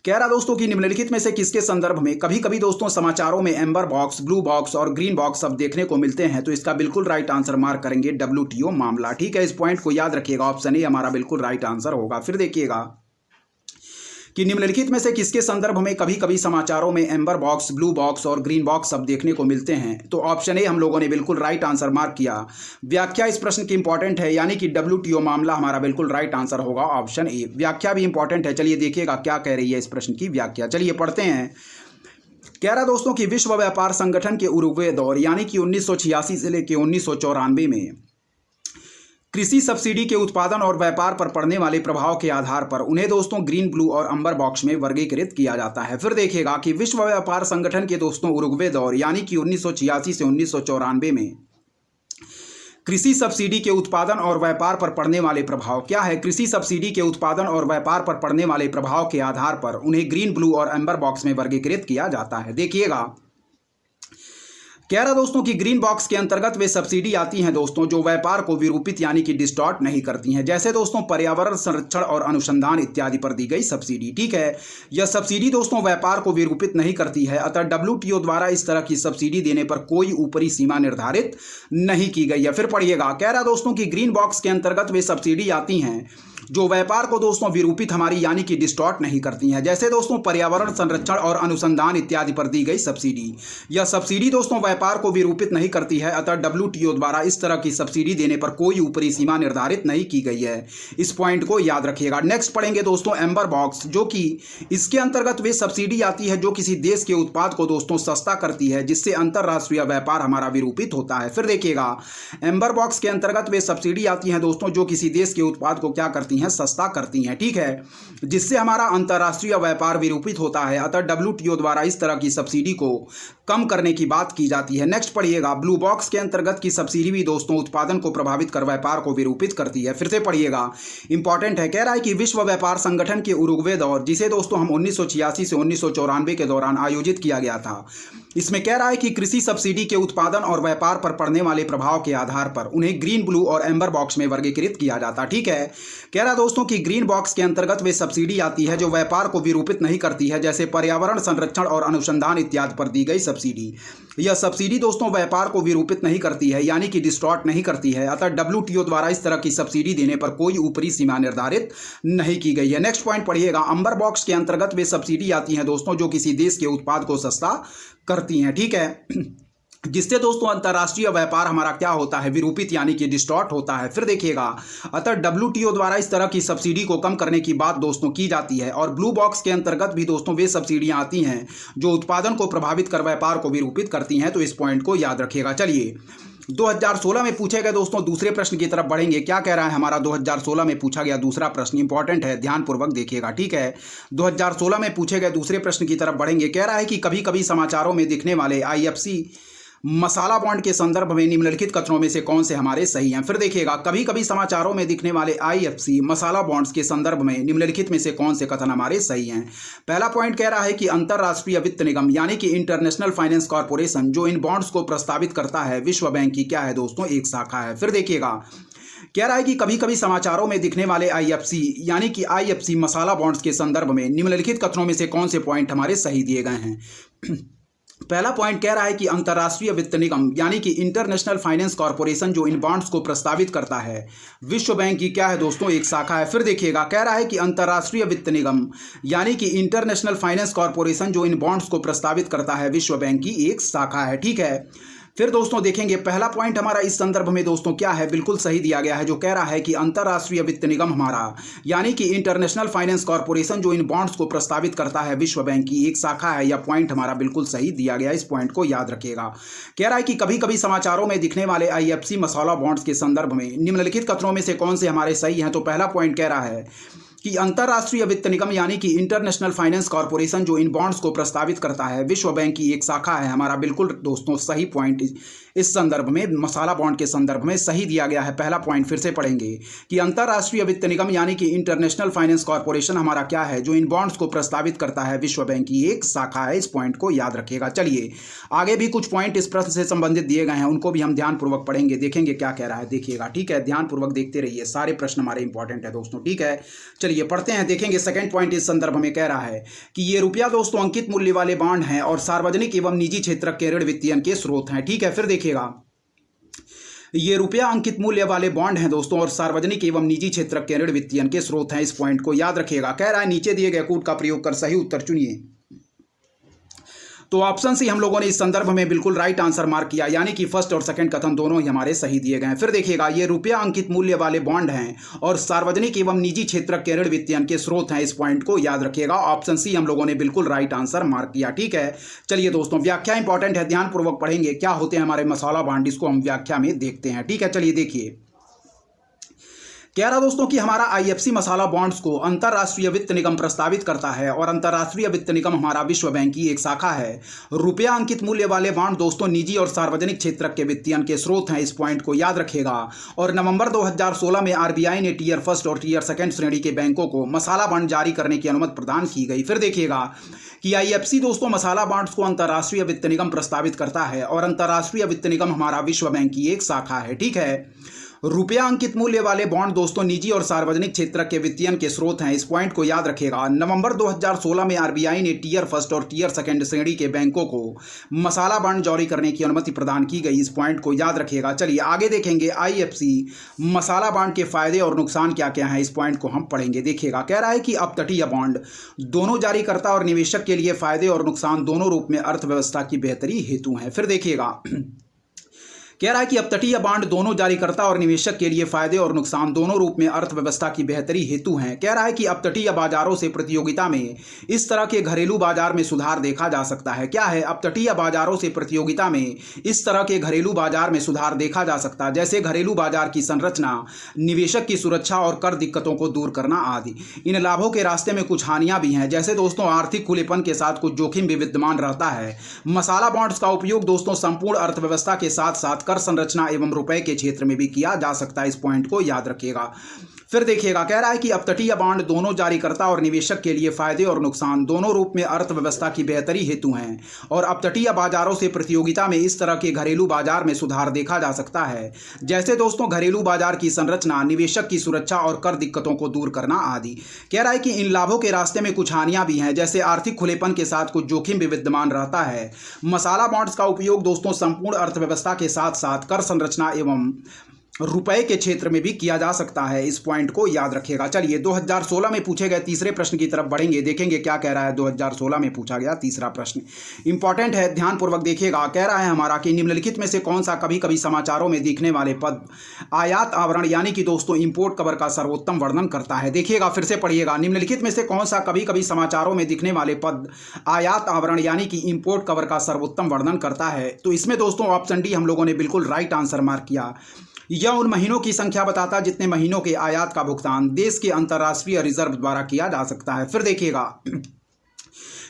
कह रहा दोस्तों कि निम्नलिखित में से किसके संदर्भ में कभी कभी दोस्तों समाचारों में एम्बर बॉक्स, ब्लू बॉक्स और ग्रीन बॉक्स शब्द देखने को मिलते हैं। तो इसका बिल्कुल राइट आंसर मार्क करेंगे WTO मामला। ठीक है, इस पॉइंट को याद रखिएगा, ऑप्शन ए हमारा बिल्कुल राइट आंसर होगा। फिर देखिएगा कि निम्नलिखित में से किसके संदर्भ में कभी कभी समाचारों में एम्बर बॉक्स, ब्लू बॉक्स और ग्रीन बॉक्स शब्द देखने को मिलते हैं। तो ऑप्शन ए हम लोगों ने बिल्कुल राइट आंसर मार्क किया। व्याख्या इस प्रश्न की इंपॉर्टेंट है, यानी कि WTO मामला हमारा बिल्कुल राइट आंसर होगा, ऑप्शन ए। व्याख्या भी इंपॉर्टेंट है, चलिए देखिएगा क्या कह रही है इस प्रश्न की व्याख्या। चलिए पढ़ते हैं। कह रहा दोस्तों कि विश्व व्यापार संगठन के उरुग्वे दौर यानी कि 1986 से लेकर 1994 में कृषि सब्सिडी के उत्पादन और व्यापार पर पड़ने वाले प्रभाव के आधार पर उन्हें दोस्तों ग्रीन, ब्लू और अंबर बॉक्स में वर्गीकृत किया जाता है। फिर देखिएगा कि विश्व व्यापार संगठन के दोस्तों उरुग्वे दौर यानी कि 1986 से 1994 में कृषि सब्सिडी के उत्पादन और व्यापार पर पड़ने वाले प्रभाव क्या है? कृषि सब्सिडी के उत्पादन और व्यापार पर पड़ने वाले प्रभाव के आधार पर उन्हें ग्रीन, ब्लू और एम्बर बॉक्स में वर्गीकृत किया जाता है। देखिएगा, कह रहा दोस्तों कि ग्रीन बॉक्स के अंतर्गत वे सब्सिडी आती हैं दोस्तों जो व्यापार को विरूपित यानी कि डिस्टॉर्ट नहीं करती हैं, जैसे दोस्तों पर्यावरण संरक्षण और अनुसंधान इत्यादि पर दी गई सब्सिडी। ठीक है, यह सब्सिडी दोस्तों व्यापार को विरूपित नहीं करती है, अतः WTO द्वारा इस तरह की सब्सिडी देने पर कोई ऊपरी सीमा निर्धारित नहीं की गई है। फिर पढ़िएगा, कह रहा दोस्तों कि ग्रीन बॉक्स के अंतर्गत वे सब्सिडी आती हैं जो व्यापार को दोस्तों विरूपित हमारी यानी कि डिस्टॉर्ट नहीं करती हैं, जैसे दोस्तों पर्यावरण संरक्षण और अनुसंधान इत्यादि पर दी गई सब्सिडी। यह सब्सिडी दोस्तों व्यापार को विरूपित नहीं करती है, अतः WTO द्वारा इस तरह की सब्सिडी देने पर कोई ऊपरी सीमा निर्धारित नहीं की गई है। इस पॉइंट को याद रखिएगा। नेक्स्ट पढ़ेंगे दोस्तों एम्बर बॉक्स, जो कि इसके अंतर्गत वे सब्सिडी आती है जो किसी देश के उत्पाद को दोस्तों सस्ता करती है, जिससे अंतरराष्ट्रीय व्यापार हमारा विरूपित होता है। फिर देखिएगा, एम्बर बॉक्स के अंतर्गत वे सब्सिडी आती हैं दोस्तों जो किसी देश के उत्पाद को क्या करती हैं, सस्ता करती हैं। ठीक है, जिससे हमारा अंतरराष्ट्रीय व्यापार विरूपित होता है, अतः WTO द्वारा इस तरह की सब्सिडी को कम करने की बात की जाती है। नेक्स्ट पढ़िएगा, ब्लू बॉक्स के अंतर्गत की सब्सिडी भी दोस्तों उत्पादन को प्रभावित कर व्यापार को विरूपित करती है। फिर से पढ़िएगा, इंपॉर्टेंट है। कह रहा है कि विश्व व्यापार संगठन के उरुग्वे दौर, जिसे दोस्तों हम 1986 से 1994 के दौरान आयोजित किया गया था, इसमें कह रहा है कि कृषि सब्सिडी के उत्पादन और व्यापार पर पड़ने वाले प्रभाव के आधार पर उन्हें ग्रीन, ब्लू और एम्बर बॉक्स में वर्गीकृत किया जाता। ठीक है, कह रहा दोस्तों कि ग्रीन बॉक्स के अंतर्गत वे सब्सिडी आती है जो व्यापार को विरूपित नहीं करती है, जैसे पर्यावरण संरक्षण और अनुसंधान इत्यादि पर दी गई सब्सिडी। यह सब्सिडी दोस्तों व्यापार को विरूपित नहीं करती है यानी कि डिस्टॉर्ट नहीं करती है, अतः WTO द्वारा इस तरह की सब्सिडी देने पर कोई ऊपरी सीमा निर्धारित नहीं की गई है। नेक्स्ट पॉइंट पढ़िएगा, अंबर बॉक्स के अंतर्गत वे सब्सिडी आती हैं दोस्तों जो किसी देश के उत्पाद को सस्ता करती हैं। ठीक है, जिससे दोस्तों अंतर्राष्ट्रीय व्यापार हमारा क्या होता है, विरूपित यानी कि डिस्टॉर्ट होता है। फिर देखिएगा, अतः WTO द्वारा इस तरह की सब्सिडी को कम करने की बात दोस्तों की जाती है, और ब्लू बॉक्स के अंतर्गत भी दोस्तों वे सब्सिडियां आती हैं जो उत्पादन को प्रभावित कर व्यापार को विरूपित करती हैं। तो इस पॉइंट को याद रखिएगा। चलिए 2016 में पूछे गए दोस्तों दूसरे प्रश्न की तरफ बढ़ेंगे। क्या कह रहा है हमारा 2016 में पूछा गया दूसरा प्रश्न, इंपॉर्टेंट है, ध्यानपूर्वक देखिएगा। ठीक है, 2016 में पूछे गए दूसरे प्रश्न की तरफ बढ़ेंगे। कह रहा है कि कभी कभी समाचारों में दिखने वाले IFC मसाला बॉन्ड के संदर्भ में निम्नलिखित कथनों में से कौन से हमारे सही हैं? फिर देखिएगा, कभी कभी समाचारों में दिखने वाले IFC मसाला बॉन्ड्स के संदर्भ में निम्नलिखित में से कौन से कथन हमारे सही हैं? पहला पॉइंट कह रहा है कि अंतरराष्ट्रीय वित्त निगम यानी कि इंटरनेशनल फाइनेंस कॉर्पोरेशन जो इन बॉन्ड्स को प्रस्तावित करता है, विश्व बैंक की क्या है दोस्तों, एक शाखा है। फिर देखिएगा, कह रहा है कि कभी कभी समाचारों में दिखने वाले IFC यानी कि IFC मसाला बॉन्ड्स के संदर्भ में निम्नलिखित कथनों में से कौन से पॉइंट हमारे सही दिए गए हैं? पहला पॉइंट कह रहा है कि अंतर्राष्ट्रीय वित्त निगम यानी कि इंटरनेशनल फाइनेंस कॉर्पोरेशन जो इन बॉन्ड्स को प्रस्तावित करता है, विश्व बैंक की क्या है दोस्तों, एक शाखा है। फिर देखिएगा, कह रहा है कि अंतर्राष्ट्रीय वित्त निगम यानी कि इंटरनेशनल फाइनेंस कॉर्पोरेशन जो इन बॉन्ड्स को प्रस्तावित करता है, विश्व बैंक की एक शाखा है। ठीक है, फिर दोस्तों देखेंगे पहला पॉइंट हमारा इस संदर्भ में दोस्तों क्या है, बिल्कुल सही दिया गया है, जो कह रहा है कि अंतर्राष्ट्रीय वित्त निगम हमारा यानी कि इंटरनेशनल फाइनेंस कॉर्पोरेशन जो इन बॉन्ड्स को प्रस्तावित करता है विश्व बैंक की एक शाखा है। यह पॉइंट हमारा बिल्कुल सही दिया गया, इस पॉइंट को याद रखिएगा। कह रहा है कि कभी कभी समाचारों में दिखने वाले IFC मसाला बॉन्ड्स के संदर्भ में निम्नलिखित कथनों में से कौन से हमारे सही हैं। तो पहला पॉइंट कह रहा है कि अंतर्राष्ट्रीय वित्त निगम यानी कि इंटरनेशनल फाइनेंस कॉर्पोरेशन जो इन बॉन्ड्स को प्रस्तावित करता है विश्व बैंक की एक शाखा है। हमारा बिल्कुल दोस्तों सही पॉइंट इस संदर्भ में मसाला बॉन्ड के संदर्भ में सही दिया गया है। पहला पॉइंट फिर से पढ़ेंगे कि अंतर्राष्ट्रीय वित्त निगम यानी कि इंटरनेशनल फाइनेंस कॉर्पोरेशन हमारा क्या है, जो इन बॉन्ड्स को प्रस्तावित करता है विश्व बैंक की एक शाखा है। इस पॉइंट को याद रखिएगा। चलिए आगे भी कुछ पॉइंट इस प्रश्न से संबंधित दिए गए हैं, उनको भी हम ध्यानपूर्वक पढ़ेंगे, देखेंगे क्या कह रहा है, देखिएगा। ठीक है, ध्यानपूर्वक देखते रहिए, सारे प्रश्न हमारे इंपॉर्टेंट है दोस्तों। ठीक है, चलिए पढ़ते हैं, देखेंगे। सेकंड पॉइंट इस संदर्भ में कह रहा है कि ये रुपया दोस्तों अंकित मूल्य वाले बॉन्ड हैं और सार्वजनिक एवं निजी क्षेत्र के ऋण वित्तीयन के स्रोत हैं। ठीक है, फिर देखिएगा ये रुपया अंकित मूल्य वाले बॉन्ड हैं दोस्तों और सार्वजनिक एवं निजी क्षेत्र के ऋण वित्तीयन के स्रोत हैं। इस पॉइंट को याद रखिएगा। कह रहा है नीचे दिए गए कूट का प्रयोग कर सही उत्तर चुनिए। तो ऑप्शन सी हम लोगों ने इस संदर्भ में बिल्कुल राइट आंसर मार्क किया, यानी कि फर्स्ट और सेकंड कथन दोनों ही हमारे सही दिए गए हैं। फिर देखिएगा ये रुपया अंकित मूल्य वाले बॉन्ड हैं और सार्वजनिक एवं निजी क्षेत्र के ऋण वित्तीयन के स्रोत हैं। इस पॉइंट को याद रखिएगा। ऑप्शन सी हम लोगों ने बिल्कुल राइट आंसर मार्क किया। ठीक है, चलिए दोस्तों व्याख्या इंपॉर्टेंट है, ध्यानपूर्वक पढ़ेंगे क्या होते हैं हमारे मसाला बॉन्ड, इसको हम व्याख्या में देखते हैं। ठीक है, चलिए देखिए। कह रहा दोस्तों कि हमारा IFC मसाला बॉन्ड्स को अंतर्राष्ट्रीय वित्त निगम प्रस्तावित करता है और अंतर्राष्ट्रीय वित्त निगम हमारा विश्व बैंक की एक शाखा है। रुपया अंकित मूल्य वाले बॉन्ड दोस्तों निजी और सार्वजनिक क्षेत्र के वित्तीयन के स्रोत हैं। इस पॉइंट को याद रखिएगा। और नवंबर 2016 में RBI ने टियर फर्स्ट और टियर सेकंड श्रेणी के बैंकों को मसाला बॉन्ड जारी करने की अनुमति प्रदान की गई। फिर देखिएगा कि IFC दोस्तों मसाला बॉन्ड्स को अंतर्राष्ट्रीय वित्त निगम प्रस्तावित करता है और अंतर्राष्ट्रीय वित्त निगम हमारा विश्व बैंक की एक शाखा है। ठीक है, रुपया अंकित मूल्य वाले बॉन्ड दोस्तों निजी और सार्वजनिक क्षेत्र के वित्तीयन के स्रोत हैं। इस पॉइंट को याद रखिएगा। नवंबर 2016 में RBI ने टियर फर्स्ट और टियर सेकंड श्रेणी के बैंकों को मसाला बॉन्ड जारी करने की अनुमति प्रदान की गई। इस पॉइंट को याद रखिएगा। चलिए आगे देखेंगे IFC मसाला बॉन्ड के फायदे और नुकसान क्या क्या हैं। इस पॉइंट को हम पढ़ेंगे, देखिएगा। कह रहा है कि अपतटीय बॉन्ड दोनों जारीकर्ता और निवेशक के लिए फायदे और नुकसान दोनों रूप में अर्थव्यवस्था की बेहतरी हेतु हैं। फिर देखिएगा कह रहा है कि अपतटीय बॉन्ड दोनों जारीकर्ता और निवेशक के लिए फायदे और नुकसान दोनों रूप में अर्थव्यवस्था की बेहतरी हेतु हैं। कह रहा है कि अपतटीय बाजारों से प्रतियोगिता में इस तरह के घरेलू बाजार में सुधार देखा जा सकता है। क्या है? अपतटीय बाजारों से प्रतियोगिता में इस तरह के घरेलू बाजार में सुधार देखा जा सकता है, जैसे घरेलू बाजार की संरचना, निवेशक की सुरक्षा और कर दिक्कतों को दूर करना आदि। इन लाभों के रास्ते में कुछ हानियां भी हैं, जैसे दोस्तों आर्थिक खुलेपन के साथ कुछ जोखिम भी विद्यमान रहता है। मसाला बॉन्ड्स का उपयोग दोस्तों संपूर्ण अर्थव्यवस्था के साथ साथ कर संरचना एवं रुपए के क्षेत्र में भी किया जा सकता है। इस पॉइंट को याद रखिएगा। फिर देखिएगा कह रहा है कि अपतटीय बॉन्ड दोनों जारीकर्ता और निवेशक के लिए फायदे और नुकसान दोनों रूप में अर्थव्यवस्था की बेहतरी हेतु हैं और अपतटीय बाजारों से प्रतियोगिता में इस तरह के घरेलू बाजार में सुधार देखा जा सकता है, जैसे दोस्तों घरेलू बाजार की संरचना, निवेशक की सुरक्षा और कर दिक्कतों को दूर करना आदि। कह रहा है कि इन लाभों के रास्ते में कुछ हानियां भी हैं, जैसे आर्थिक खुलेपन के साथ कुछ जोखिम भी विद्यमान रहता है। मसाला बॉन्ड्स का उपयोग दोस्तों संपूर्ण अर्थव्यवस्था के साथ साथ कर संरचना एवं रुपए के क्षेत्र में भी किया जा सकता है। इस पॉइंट को याद रखिएगा। चलिए 2016 में पूछे गए तीसरे प्रश्न की तरफ बढ़ेंगे, देखेंगे क्या कह रहा है। 2016 में पूछा गया तीसरा प्रश्न इंपॉर्टेंट है, ध्यानपूर्वक देखिएगा। कह रहा है हमारा कि निम्नलिखित में से कौन सा कभी कभी समाचारों में दिखने वाले पद आयात आवरण यानी कि दोस्तों इंपोर्ट कवर का सर्वोत्तम वर्णन करता है। देखिएगा, फिर से पढ़िएगा। निम्नलिखित में से कौन सा कभी कभी समाचारों में दिखने वाले पद आयात आवरण यानी कि इंपोर्ट कवर का सर्वोत्तम वर्णन करता है। तो इसमें दोस्तों ऑप्शन डी हम लोगों ने बिल्कुल राइट आंसर मार्क किया। यह उन महीनों की संख्या बताता है जितने महीनों के आयात का भुगतान देश के अंतर्राष्ट्रीय रिजर्व द्वारा किया जा सकता है। फिर देखिएगा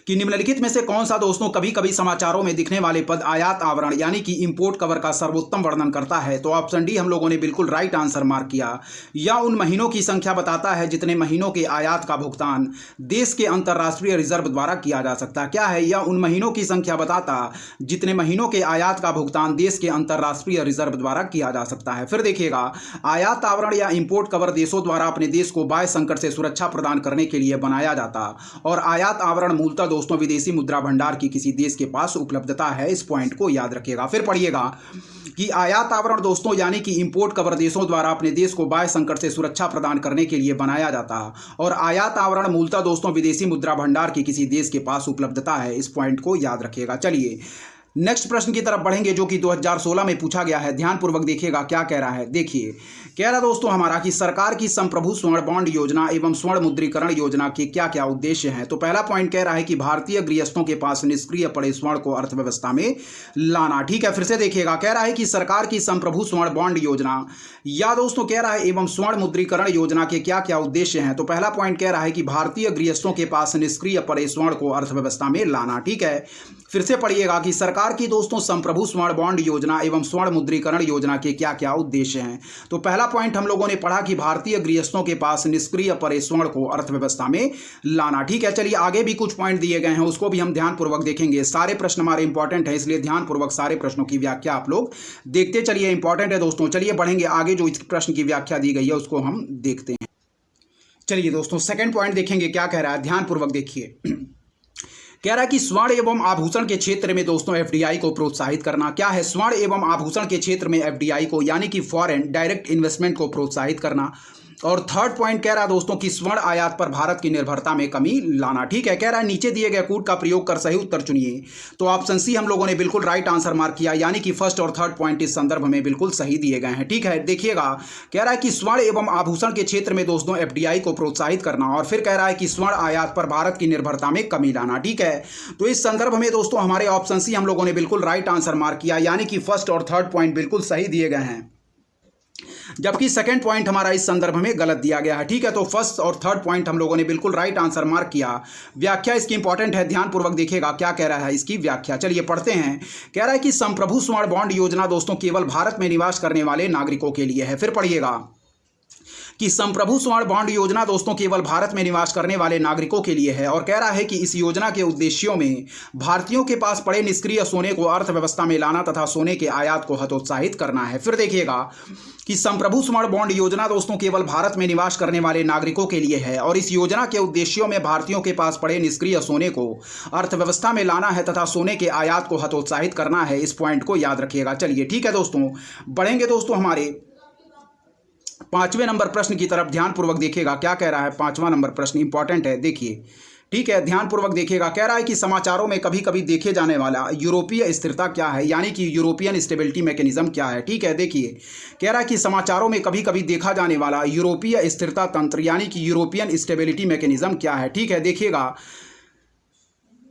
कि निम्नलिखित में से कौन सा दोस्तों कभी कभी समाचारों में दिखने वाले पद आयात आवरण यानी कि इंपोर्ट कवर का सर्वोत्तम वर्णन करता है। तो ऑप्शन डी हम लोगों ने बिल्कुल राइट आंसर मार्क किया। यह उन महीनों की संख्या बताता है जितने महीनों के आयात का भुगतान देश के अंतर्राष्ट्रीय रिजर्व द्वारा किया जा सकता है। क्या है? यह उन महीनों की संख्या बताता जितने महीनों के आयात का भुगतान देश के अंतर्राष्ट्रीय रिजर्व द्वारा किया जा सकता है। फिर देखिएगा आयात आवरण या इंपोर्ट कवर देशों द्वारा अपने देश को बाह्य संकट से सुरक्षा प्रदान करने के लिए बनाया जाता और आयात आवरण मूलतः दोस्तों विदेशी मुद्रा भंडार की किसी देश के पास उपलब्धता है। इस पॉइंट को याद रखिएगा। फिर पढ़िएगा कि आयात आवरण दोस्तों यानी कि इंपोर्ट कवर देशों द्वारा अपने देश को बाह्य संकट से सुरक्षा प्रदान करने के लिए बनाया जाता और आयात आवरण मूलतः दोस्तों विदेशी मुद्रा भंडार की किसी देश के पास उपलब्धता है। इस पॉइंट को याद रखिएगा। चलिए नेक्स्ट प्रश्न की तरफ बढ़ेंगे जो कि 2016 में पूछा गया है। ध्यानपूर्वक देखिएगा क्या कह रहा है। देखिए, कह रहा दोस्तों हमारा कि सरकार की संप्रभु स्वर्ण बॉन्ड योजना एवं स्वर्ण मुद्रीकरण योजना के क्या क्या उद्देश्य हैं। तो पहला पॉइंट कह रहा है कि भारतीय गृहस्थों के पास निष्क्रिय पड़े स्वर्ण को अर्थव्यवस्था में लाना। ठीक है, फिर से देखिएगा, कह रहा है कि सरकार की संप्रभु स्वर्ण बॉन्ड योजना या दोस्तों कह रहा है एवं स्वर्ण मुद्रीकरण योजना के क्या क्या उद्देश्य हैं। तो पहला पॉइंट कह रहा है कि भारतीय गृहस्थों के पास निष्क्रिय पड़े स्वर्ण को अर्थव्यवस्था में लाना। ठीक है, फिर से पढ़िएगा कि सरकार की दोस्तों संप्रभु स्वर्ण बॉन्ड योजना एवं स्वर्ण मुद्रीकरण योजना के क्या क्या उद्देश्य हैं। तो पहला पॉइंट हम लोगों ने पढ़ा कि भारतीय गृहस्थों के पास निष्क्रिय पड़े स्वर्ण को अर्थव्यवस्था में लाना। ठीक है, चलिए आगे भी कुछ पॉइंट दिए गए हैं, उसको भी हम ध्यानपूर्वक देखेंगे। सारे प्रश्न हमारे इंपॉर्टेंट है, इसलिए ध्यानपूर्वक सारे प्रश्नों की व्याख्या आप लोग देखते चलिए, इंपॉर्टेंट है दोस्तों। चलिए बढ़ेंगे आगे, जो इस प्रश्न की व्याख्या दी गई है उसको हम देखते हैं। चलिए दोस्तों सेकंड पॉइंट देखेंगे क्या कह रहा है, ध्यानपूर्वक देखिए। कह रहा है कि स्वर्ण एवं आभूषण के क्षेत्र में दोस्तों एफडीआई को प्रोत्साहित करना। क्या है? स्वर्ण एवं आभूषण के क्षेत्र में एफडीआई को यानी कि फॉरेन डायरेक्ट इन्वेस्टमेंट को प्रोत्साहित करना। और थर्ड पॉइंट कह रहा है दोस्तों कि स्वर्ण आयात पर भारत की निर्भरता में कमी लाना। ठीक है, कह रहा है नीचे दिए गए कूट का प्रयोग कर सही उत्तर चुनिए। तो ऑप्शन सी हम लोगों ने बिल्कुल राइट आंसर मार्क किया, यानी कि फर्स्ट और थर्ड पॉइंट इस संदर्भ में बिल्कुल सही दिए गए हैं। ठीक है, देखिएगा, कह रहा है कि स्वर्ण एवं आभूषण के क्षेत्र में दोस्तों एफडीआई को प्रोत्साहित करना, और फिर कह रहा है कि स्वर्ण आयात पर भारत की निर्भरता में कमी लाना। ठीक है, तो इस संदर्भ में दोस्तों हमारे ऑप्शन सी हम लोगों ने बिल्कुल राइट आंसर मार्क किया, यानी कि फर्स्ट और थर्ड पॉइंट बिल्कुल सही दिए गए हैं, जबकि सेकंड पॉइंट हमारा इस संदर्भ में गलत दिया गया है। ठीक है, तो फर्स्ट और थर्ड पॉइंट हम लोगों ने बिल्कुल राइट आंसर मार्क किया। व्याख्या इसकी इंपॉर्टेंट है, ध्यानपूर्वक देखिएगा क्या कह रहा है इसकी व्याख्या। चलिए पढ़ते हैं। कह रहा है कि संप्रभु स्वर्ण बॉन्ड योजना दोस्तों केवल भारत में निवास करने वाले नागरिकों के लिए है। फिर पढ़िएगा कि संप्रभु स्वर्ण बॉन्ड योजना दोस्तों केवल भारत में निवास करने वाले नागरिकों के लिए है, और कह रहा है कि इस योजना के उद्देश्यों में भारतीयों के पास पड़े निष्क्रिय सोने को अर्थव्यवस्था में लाना तथा सोने के आयात को हतोत्साहित करना है। फिर देखिएगा कि संप्रभु स्वर्ण बॉन्ड योजना दोस्तों केवल भारत में निवास करने वाले नागरिकों के लिए है, और इस योजना के उद्देश्यों में भारतीयों के पास पड़े निष्क्रिय सोने को अर्थव्यवस्था में लाना है तथा सोने के आयात को हतोत्साहित करना है। इस पॉइंट को याद रखिएगा। चलिए ठीक है दोस्तों, बढ़ेंगे दोस्तों हमारे पांचवें नंबर प्रश्न की तरफ। ध्यानपूर्वक देखिएगा क्या कह रहा है। पांचवा नंबर प्रश्न इंपॉर्टेंट है, देखिए। ठीक है, ध्यानपूर्वक देखिएगा। कह रहा है कि समाचारों में कभी कभी देखे जाने वाला यूरोपीय स्थिरता क्या है, यानी कि यूरोपियन स्टेबिलिटी मैकेनिज्म क्या है। ठीक है, देखिए, कह रहा है कि समाचारों में कभी कभी देखा जाने वाला यूरोपीय स्थिरता तंत्र यानी कि यूरोपियन स्टेबिलिटी मैकेनिज्म क्या है। ठीक है, देखिएगा,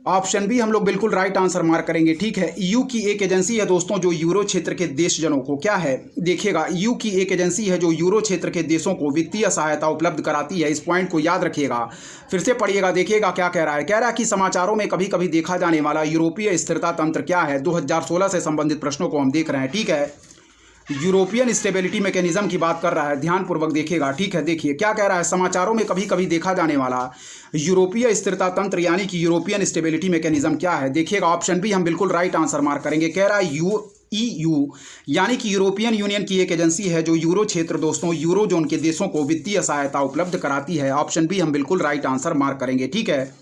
ऑप्शन बी हम लोग बिल्कुल राइट आंसर मार्क करेंगे। ठीक है, ईयू की एक एजेंसी है दोस्तों जो यूरो क्षेत्र के देशजनों को क्या है, देखिएगा, ईयू की एक एजेंसी है जो यूरो क्षेत्र के देशों को वित्तीय सहायता उपलब्ध कराती है। इस पॉइंट को याद रखिएगा। फिर से पढ़िएगा, देखिएगा क्या कह रहा है। कह रहा है कि समाचारों में कभी कभी देखा जाने वाला यूरोपीय स्थिरता तंत्र क्या है। 2016 से संबंधित प्रश्नों को हम देख रहे हैं। ठीक है, यूरोपियन स्टेबिलिटी मैकेनिज्म की बात कर रहा है, ध्यानपूर्वक देखिएगा। ठीक है, देखिए क्या कह रहा है। समाचारों में कभी कभी देखा जाने वाला यूरोपीय स्थिरता तंत्र यानी कि यूरोपियन स्टेबिलिटी मैकेनिज्म क्या है। देखिएगा, ऑप्शन बी हम बिल्कुल राइट आंसर मार्क करेंगे। कह रहा है ईयू यानी कि यूरोपियन यूनियन की एक एजेंसी है जो यूरो क्षेत्र दोस्तों यूरो जोन के देशों को वित्तीय सहायता उपलब्ध कराती है। ऑप्शन बी हम बिल्कुल राइट आंसर मार्क करेंगे। ठीक है,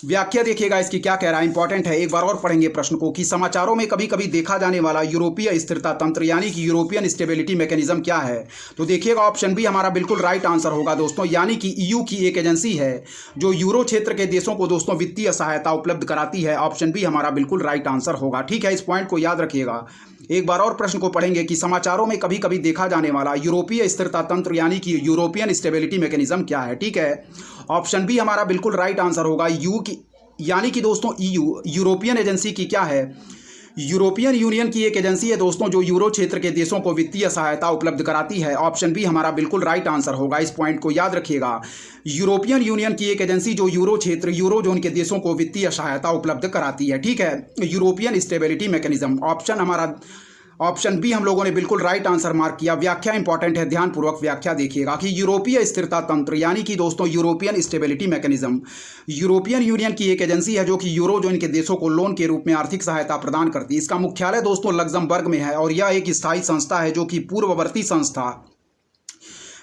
व्याख्या देखिएगा इसकी क्या कह रहा है, इंपॉर्टेंट है। एक बार और पढ़ेंगे प्रश्न को कि समाचारों में कभी कभी देखा जाने वाला यूरोपीय स्थिरता तंत्र यानी कि यूरोपियन स्टेबिलिटी मैकेनिज्म क्या है। तो देखिएगा, ऑप्शन बी हमारा बिल्कुल राइट आंसर होगा दोस्तों, यानी कि ईयू की एक एजेंसी है जो यूरो क्षेत्र के देशों को दोस्तों वित्तीय सहायता उपलब्ध कराती है। ऑप्शन बी हमारा बिल्कुल राइट आंसर होगा। ठीक है, इस पॉइंट को याद रखिएगा। एक बार और प्रश्न को पढ़ेंगे कि समाचारों में कभी कभी देखा जाने वाला यूरोपीय स्थिरता तंत्र यानी कि यूरोपियन स्टेबिलिटी मैकेनिज्म क्या है। ठीक है, ऑप्शन बी हमारा बिल्कुल राइट आंसर होगा। यू की यानी कि दोस्तों ईयू यूरोपियन एजेंसी की क्या है, यूरोपियन यूनियन की एक एजेंसी है दोस्तों जो यूरो क्षेत्र के देशों को वित्तीय सहायता उपलब्ध कराती है। ऑप्शन बी हमारा बिल्कुल राइट आंसर होगा। इस पॉइंट को याद रखिएगा। यूरोपियन यूनियन की एक एजेंसी जो यूरो क्षेत्र यूरो जोन के देशों को वित्तीय सहायता उपलब्ध कराती है। ठीक है, यूरोपियन स्टेबिलिटी मैकेनिज्म, ऑप्शन हमारा ऑप्शन बी हम लोगों ने बिल्कुल राइट आंसर मार्क किया। व्याख्या इंपॉर्टेंट है, ध्यानपूर्वक व्याख्या देखिएगा कि यूरोपीय स्थिरता तंत्र यानी कि दोस्तों European stability mechanism European union की एक एजेंसी है जो कि यूरो जोन के देशों को लोन के रूप में आर्थिक सहायता प्रदान करती है। इसका मुख्यालय दोस्तों लग्जमबर्ग में है, और यह एक स्थायी संस्था है जो कि पूर्ववर्ती संस्था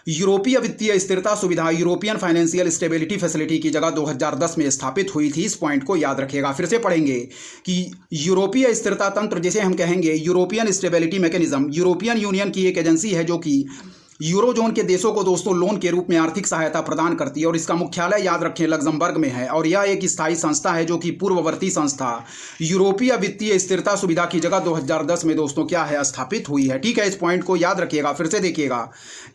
यूरोपीय वित्तीय स्थिरता सुविधा यूरोपियन फाइनेंशियल स्टेबिलिटी फैसिलिटी की जगह 2010 में स्थापित हुई थी। इस पॉइंट को याद रखिएगा। फिर से पढ़ेंगे कि यूरोपीय स्थिरता तंत्र जिसे हम कहेंगे European stability mechanism European union की एक एजेंसी है जो कि यूरोजोन के देशों को दोस्तों लोन के रूप में आर्थिक सहायता प्रदान करती है और इसका मुख्यालय याद रखें लग्जमबर्ग में है और यह एक स्थायी संस्था है जो कि पूर्ववर्ती संस्था यूरोपीय वित्तीय स्थिरता सुविधा की जगह 2010 में दोस्तों क्या है स्थापित हुई है। ठीक है, इस पॉइंट को याद रखिएगा, फिर से देखिएगा।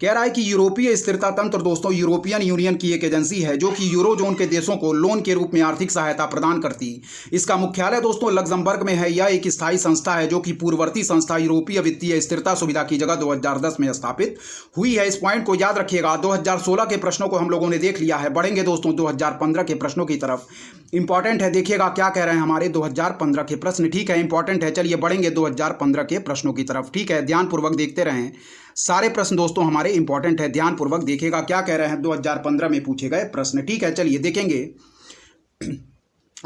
कह रहा है कि यूरोपीय स्थिरता तंत्र दोस्तों यूरोपियन यूनियन की एक एजेंसी है जो कि यूरोजोन के देशों को लोन के रूप में आर्थिक सहायता प्रदान करती। इसका मुख्यालय दोस्तों लग्जमबर्ग में है। यह एक स्थायी संस्था है जो कि पूर्ववर्ती संस्था यूरोपीय वित्तीय स्थिरता सुविधा की जगह 2010 में स्थापित हुई है। इस पॉइंट को याद रखिएगा। 2016 के प्रश्नों को हम लोगों ने देख लिया है। बढ़ेंगे दोस्तों 2015 के प्रश्नों की तरफ। इंपॉर्टेंट है, देखिएगा क्या कह रहे हैं हमारे 2015 के प्रश्न। ठीक है, इंपॉर्टेंट है। चलिए बढ़ेंगे 2015 के प्रश्नों की तरफ। ठीक है, ध्यानपूर्वक देखते रहें। सारे प्रश्न दोस्तों हमारे इंपॉर्टेंट है, ध्यानपूर्वक देखिएगा क्या कह रहे हैं 2015 में पूछे गए प्रश्न। ठीक है, चलिए देखेंगे।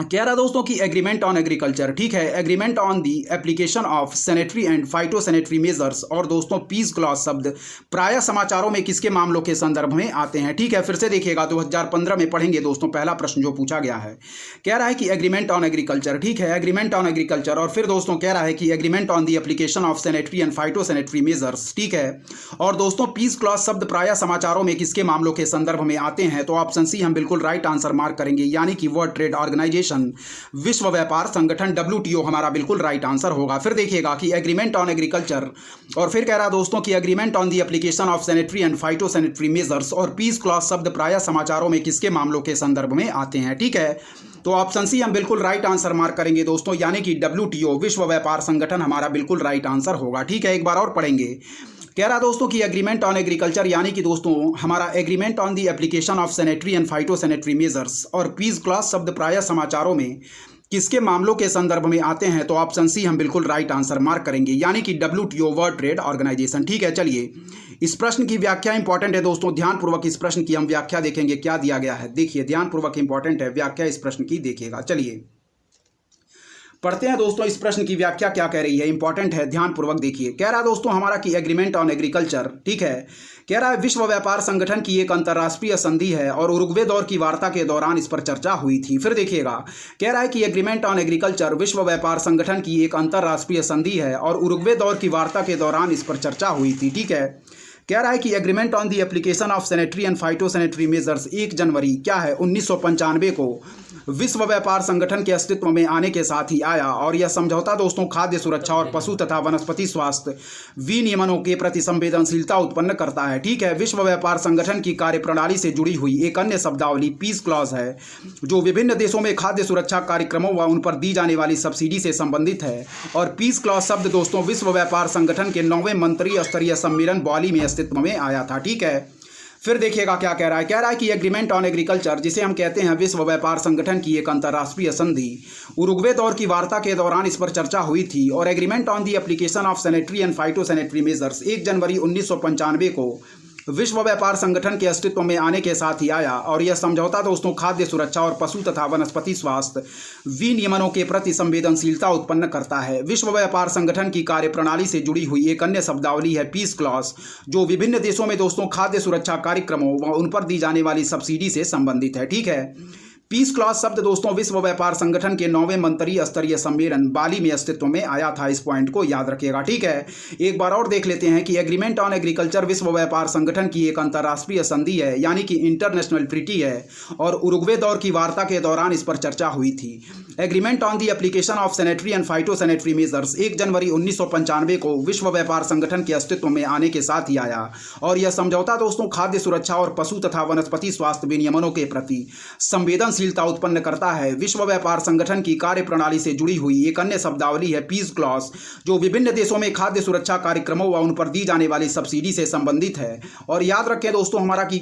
कह रहा दोस्तों कि एग्रीमेंट ऑन एग्रीकल्चर, ठीक है, agreement on the application of sanitary and phytosanitary measures और दोस्तों पीस क्लॉज शब्द प्रायः समाचारों में किसके मामलों के संदर्भ में आते हैं। ठीक है, फिर से देखिएगा 2015 में पढ़ेंगे दोस्तों। पहला प्रश्न जो पूछा गया है कह रहा है कि एग्रीमेंट ऑन एग्रीकल्चर, ठीक है, एग्रीमेंट ऑन एग्रीकल्चर और फिर दोस्तों कह रहा है कि agreement on the application of sanitary and phytosanitary measures. ठीक है, और दोस्तों पीस क्लॉज शब्द प्रायः समाचारों में किसके मामलों के संदर्भ में आते हैं। तो ऑप्शन सी हम बिल्कुल राइट आंसर मार्क करेंगे, यानी कि वर्ल्ड ट्रेड ऑर्गेनाइजेशन, विश्व व्यापार संगठन WTO हमारा बिल्कुल राइट आंसर होगा। फिर देखिएगा कि एग्रीमेंट ऑन एग्रीकल्चर और फिर कह रहा है दोस्तों कि agreement on the application of sanitary and phytosanitary measures और पीस क्लॉज शब्द प्रायः समाचारों में किसके मामलों के संदर्भ में आते हैं। ठीक है, तो ऑप्शन सी हम बिल्कुल राइट आंसर मार्क करेंगे दोस्तों, यानी कि WTO विश्व व्यापार संगठन हमारा बिल्कुल राइट आंसर होगा। ठीक है, एक बार और पढ़ेंगे। कह रहा दोस्तों कि एग्रीमेंट ऑन एग्रीकल्चर यानी कि दोस्तों हमारा agreement on the application of sanitary and phytosanitary measures और पीस क्लॉज शब्द प्रायः समाचारों में किसके मामलों के संदर्भ में आते हैं। तो ऑप्शन सी हम बिल्कुल राइट आंसर मार्क करेंगे, यानी कि WTO वर्ल्ड ट्रेड ऑर्गेनाइजेशन। ठीक है, चलिए इस प्रश्न की व्याख्या इंपॉर्टेंट है दोस्तों, ध्यानपूर्वक इस प्रश्न की हम व्याख्या देखेंगे क्या दिया गया है। देखिए ध्यानपूर्वक इंपॉर्टेंट है, व्याख्या इस प्रश्न की देखिएगा। चलिए पढ़ते हैं दोस्तों इस प्रश्न की व्याख्या क्या कह रही है, इंपॉर्टेंट है, ध्यानपूर्वक देखिए। कह रहा दोस्तों हमारा कि एग्रीमेंट ऑन एग्रीकल्चर, ठीक है, कह रहा है विश्व व्यापार संगठन की एक अंतर्राष्ट्रीय संधि है और उरुग्वे दौर की वार्ता के दौरान इस पर चर्चा हुई थी। फिर देखिएगा, कह रहा है कि एग्रीमेंट ऑन एग्रीकल्चर विश्व व्यापार संगठन की एक अंतर्राष्ट्रीय संधि है और उरुग्वे दौर की वार्ता के दौरान इस पर चर्चा हुई थी। ठीक है, कह रहा है कि agreement on the application of sanitary and phytosanitary measures 1 जनवरी क्या है 1995 को विश्व व्यापार संगठन के अस्तित्व में आने के साथ ही आया और यह समझौता दोस्तों खाद्य सुरक्षा और पशु तथा वनस्पति स्वास्थ्य विनियमनों के प्रति संवेदनशीलता उत्पन्न करता है। ठीक है, विश्व व्यापार संगठन की कार्यप्रणाली से जुड़ी हुई एक अन्य शब्दावली पीस क्लॉज है जो विभिन्न देशों में खाद्य सुरक्षा कार्यक्रमों व उन पर दी जाने वाली सब्सिडी से संबंधित है। और पीस क्लॉज शब्द दोस्तों विश्व व्यापार संगठन के 9वें मंत्रिस्तरीय स्तरीय सम्मेलन बाली में अस्तित्व में आया था। ठीक है, फिर देखिएगा क्या कह रहा है कि एग्रीमेंट ऑन एग्रीकल्चर जिसे हम कहते हैं विश्व व्यापार संगठन की एक अंतर्राष्ट्रीय संधि, उरुग्वे दौर की वार्ता के दौरान इस पर चर्चा हुई थी और agreement on the application of sanitary and phytosanitary measures 1 जनवरी 1995 को विश्व व्यापार संगठन के अस्तित्व में आने के साथ ही आया और यह समझौता दोस्तों खाद्य सुरक्षा और पशु तथा वनस्पति स्वास्थ्य विनियमनों के प्रति संवेदनशीलता उत्पन्न करता है। विश्व व्यापार संगठन की कार्यप्रणाली से जुड़ी हुई एक अन्य शब्दावली है पीस क्लॉज जो विभिन्न देशों में दोस्तों खाद्य सुरक्षा कार्यक्रमों व उन पर दी जाने वाली सब्सिडी से संबंधित है। ठीक है, पीस क्लॉज शब्द दोस्तों विश्व व्यापार संगठन के 9वें मंत्रिस्तरीय स्तरीय सम्मेलन बाली में अस्तित्व में आया था। इस पॉइंट को याद रखिएगा। ठीक है, एक बार और देख लेते हैं कि एग्रीमेंट ऑन एग्रीकल्चर विश्व व्यापार संगठन की एक अंतर्राष्ट्रीय संधि है, यानी कि इंटरनेशनल ट्रीटी है और उरुग्वे दौर की वार्ता के दौरान इस पर चर्चा हुई थी। Agreement on the application of sanitary and phytosanitary measures 1 जनवरी 1995 को विश्व व्यापार संगठन के अस्तित्व में आने के साथ ही आया और यह समझौता दोस्तों खाद्य सुरक्षा और पशु तथा वनस्पति स्वास्थ्य विनियमनों के प्रति संवेदनशीलता उत्पन्न करता है। विश्व व्यापार संगठन की कार्यप्रणाली से जुड़ी हुई एक अन्य शब्दावली है पीस क्लॉज जो विभिन्न देशों में खाद्य सुरक्षा कार्यक्रमों व उन पर दी जाने वाली सब्सिडी से संबंधित है। और याद रखें दोस्तों हमारा कि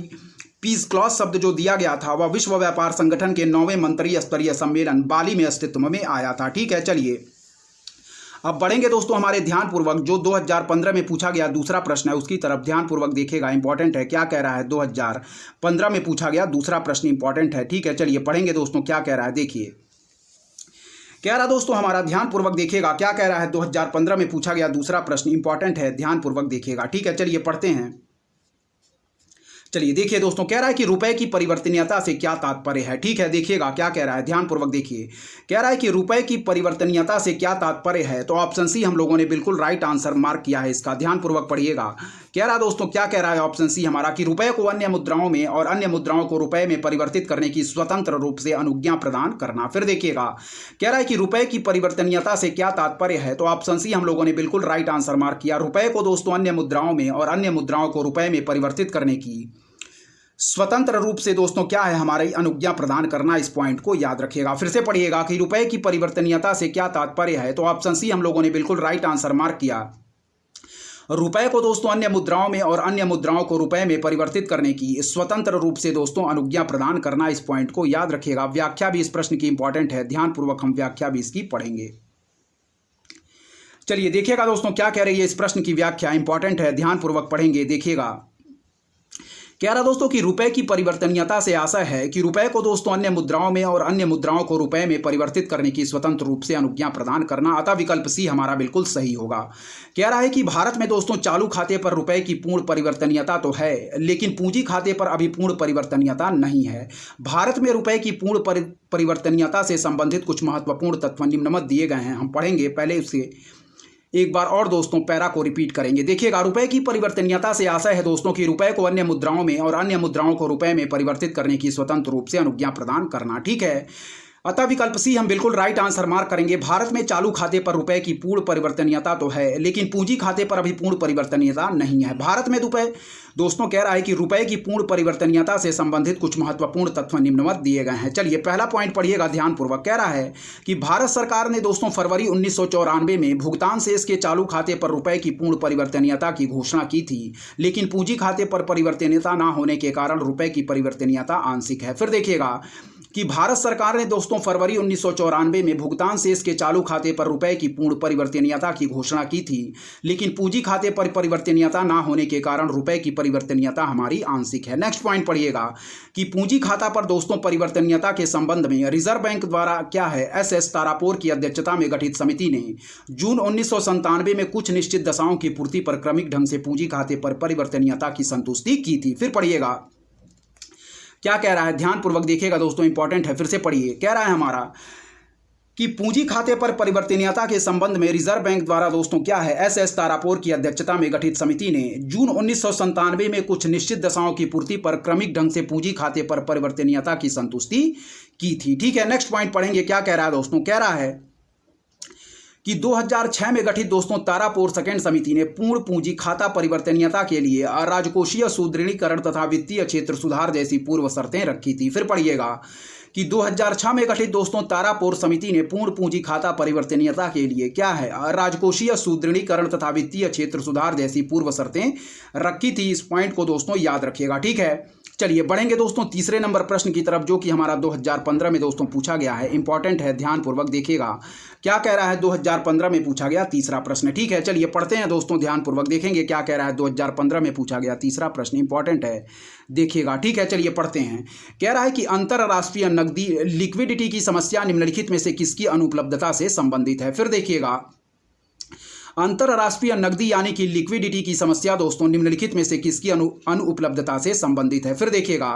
पीस क्लॉज शब्द जो दिया गया था वह विश्व व्यापार संगठन के 9वें मंत्रिस्तरीय स्तरीय सम्मेलन बाली में अस्तित्व में आया था। ठीक है, चलिए अब बढ़ेंगे दोस्तों हमारे ध्यानपूर्वक जो 2015 में पूछा गया दूसरा प्रश्न है उसकी तरफ ध्यानपूर्वक देखिएगा, इंपॉर्टेंट है। क्या कह रहा है 2015 में पूछा गया दूसरा प्रश्न इंपॉर्टेंट है। ठीक है, चलिए पढ़ेंगे दोस्तों क्या कह रहा है। देखिए कह रहा दोस्तों हमारा ध्यानपूर्वक देखिएगा क्या कह रहा है 2015 में पूछा गया दूसरा प्रश्न इंपॉर्टेंट है, ध्यानपूर्वक देखिएगा। ठीक है, चलिए पढ़ते हैं। चलिए देखिए दोस्तों, कह रहा है कि रुपए की परिवर्तनीयता से क्या तात्पर्य है। ठीक है, देखिएगा क्या कह रहा है, ध्यानपूर्वक देखिए। कह रहा है कि रुपए की परिवर्तनीयता से क्या तात्पर्य है। तो ऑप्शन सी हम लोगों ने बिल्कुल राइट आंसर मार्क किया है इसका, ध्यानपूर्वक पढ़िएगा। कह रहा है दोस्तों, क्या कह रहा है ऑप्शन सी हमारा कि रुपए को अन्य मुद्राओं में और अन्य मुद्राओं को रुपए में परिवर्तित करने की स्वतंत्र रूप से अनुज्ञा प्रदान करना। फिर देखिएगा, कह रहा है कि रुपए की परिवर्तनीयता से क्या तात्पर्य है, तो ऑप्शन सी हम लोगों ने बिल्कुल राइट आंसर मार्क किया। रुपए को दोस्तों अन्य मुद्राओं में और अन्य मुद्राओं को रुपए में परिवर्तित करने की स्वतंत्र रूप से दोस्तों क्या है, हमारी अनुज्ञा प्रदान करना। इस पॉइंट को याद रखिएगा। फिर से पढ़िएगा कि रुपए की परिवर्तनीयता से क्या तात्पर्य है, तो ऑप्शन सी हम लोगों ने बिल्कुल राइट आंसर मार्क किया। रुपए को दोस्तों अन्य मुद्राओं में और अन्य मुद्राओं को रुपए में परिवर्तित करने की स्वतंत्र रूप से दोस्तों अनुज्ञा प्रदान करना। इस पॉइंट को याद रखिएगा। व्याख्या भी इस प्रश्न की इंपॉर्टेंट है, ध्यानपूर्वक हम व्याख्या भी इसकी पढ़ेंगे। चलिए देखिएगा दोस्तों, क्या कह रही है इस प्रश्न की व्याख्या, इंपॉर्टेंट है, ध्यानपूर्वक पढ़ेंगे। देखिएगा, कह रहा दोस्तों कि रुपए की परिवर्तनीयता से आशय है कि रुपए को दोस्तों अन्य मुद्राओं में और अन्य मुद्राओं को रुपए में परिवर्तित करने की स्वतंत्र रूप से अनुज्ञा प्रदान करना। अतः विकल्प सी हमारा बिल्कुल सही होगा। कह रहा है कि भारत में दोस्तों चालू खाते पर रुपए की पूर्ण परिवर्तनीयता तो है, लेकिन पूंजी खाते पर अभी पूर्ण परिवर्तनीयता नहीं है। भारत में रुपए की पूर्ण परिवर्तनीयता से संबंधित कुछ महत्वपूर्ण तत्व निम्नवत दिए गए हैं, हम पढ़ेंगे। पहले उससे एक बार और दोस्तों पैरा को रिपीट करेंगे। देखिएगा, रुपए की परिवर्तनीयता से आशय है दोस्तों कि रुपए को अन्य मुद्राओं में और अन्य मुद्राओं को रुपए में परिवर्तित करने की स्वतंत्र रूप से अनुज्ञा प्रदान करना। ठीक है, अतः विकल्प सी हम बिल्कुल राइट आंसर मार्क करेंगे। भारत में चालू खाते पर रुपए की पूर्ण परिवर्तनीयता तो है, लेकिन पूंजी खाते पर अभी पूर्ण परिवर्तनीयता नहीं है। भारत में रुपए दोस्तों कह रहा है कि रुपए की पूर्ण परिवर्तनीयता से संबंधित कुछ महत्वपूर्ण तत्व निम्नवत दिए गए हैं। चलिए पहला पॉइंट पढ़िएगा ध्यानपूर्वक। कह रहा है कि भारत सरकार ने दोस्तों फरवरी 1994 में भुगतान शेष के चालू खाते पर रुपए की पूर्ण परिवर्तनीयता की घोषणा की थी, लेकिन पूंजी खाते पर परिवर्तनीयता न होने के कारण रुपए की परिवर्तनीयता आंशिक है। फिर देखिएगा कि भारत सरकार ने दोस्तों फरवरी 1994 में भुगतान शेष के चालू खाते पर रुपए की पूर्ण परिवर्तनीयता की घोषणा की थी, लेकिन पूंजी खाते पर परिवर्तनीयता ना होने के कारण रुपए की परिवर्तनीयता हमारी आंशिक है। नेक्स्ट पॉइंट पढ़िएगा कि पूंजी खाता पर दोस्तों परिवर्तनीयता के संबंध में रिजर्व बैंक द्वारा क्या है, एस तारापोर की अध्यक्षता में गठित समिति ने जून 1997 में कुछ निश्चित दशाओं की पूर्ति पर क्रमिक ढंग से पूंजी खाते पर परिवर्तनीयता की संतुष्टि की थी। फिर पढ़िएगा क्या कह रहा है, ध्यानपूर्वक देखिएगा दोस्तों, इंपॉर्टेंट है। फिर से पढ़िए, कह रहा है हमारा कि पूंजी खाते पर परिवर्तनीयता के संबंध में रिजर्व बैंक द्वारा दोस्तों क्या है, एस तारापोर की अध्यक्षता में गठित समिति ने जून 1997 में कुछ निश्चित दशाओं की पूर्ति पर क्रमिक ढंग से पूंजी खाते पर परिवर्तनीयता की संतुष्टि की थी। ठीक है, नेक्स्ट पॉइंट पढ़ेंगे। क्या कह रहा है दोस्तों, कह रहा है कि 2006 में गठित दोस्तों तारापोर सेकेंड समिति ने पूर्ण पूंजी खाता परिवर्तनीयता के लिए राजकोषीय सुदृढ़ीकरण तथा वित्तीय क्षेत्र सुधार जैसी पूर्व शर्तें रखी थी। फिर पढ़िएगा कि 2006 में गठित दोस्तों तारापोर समिति ने पूर्ण पूंजी खाता परिवर्तनीयता के लिए क्या है, राजकोषीय सुदृढ़ीकरण तथा वित्तीय क्षेत्र सुधार जैसी पूर्व शर्तें रखी थी। इस पॉइंट को दोस्तों याद रखिएगा। ठीक है, चलिए बढ़ेंगे दोस्तों तीसरे नंबर प्रश्न की तरफ, जो कि हमारा 2015 में दोस्तों पूछा गया है। इंपॉर्टेंट है, ध्यानपूर्वक देखिएगा। क्या कह रहा है, 2015 में पूछा गया तीसरा प्रश्न। ठीक है, चलिए पढ़ते हैं दोस्तों, ध्यानपूर्वक देखेंगे क्या कह रहा है। 2015 में पूछा गया तीसरा प्रश्न, इंपॉर्टेंट है, देखिएगा। ठीक है, चलिए पढ़ते हैं। कह रहा है कि अंतरराष्ट्रीय नकदी लिक्विडिटी की समस्या निम्नलिखित में से किसकी अनुपलब्धता से संबंधित है। फिर देखिएगा, अंतरराष्ट्रीय नकदी यानी कि लिक्विडिटी की समस्या दोस्तों निम्नलिखित में से किसकी अनुपलब्धता से संबंधित है। फिर देखिएगा,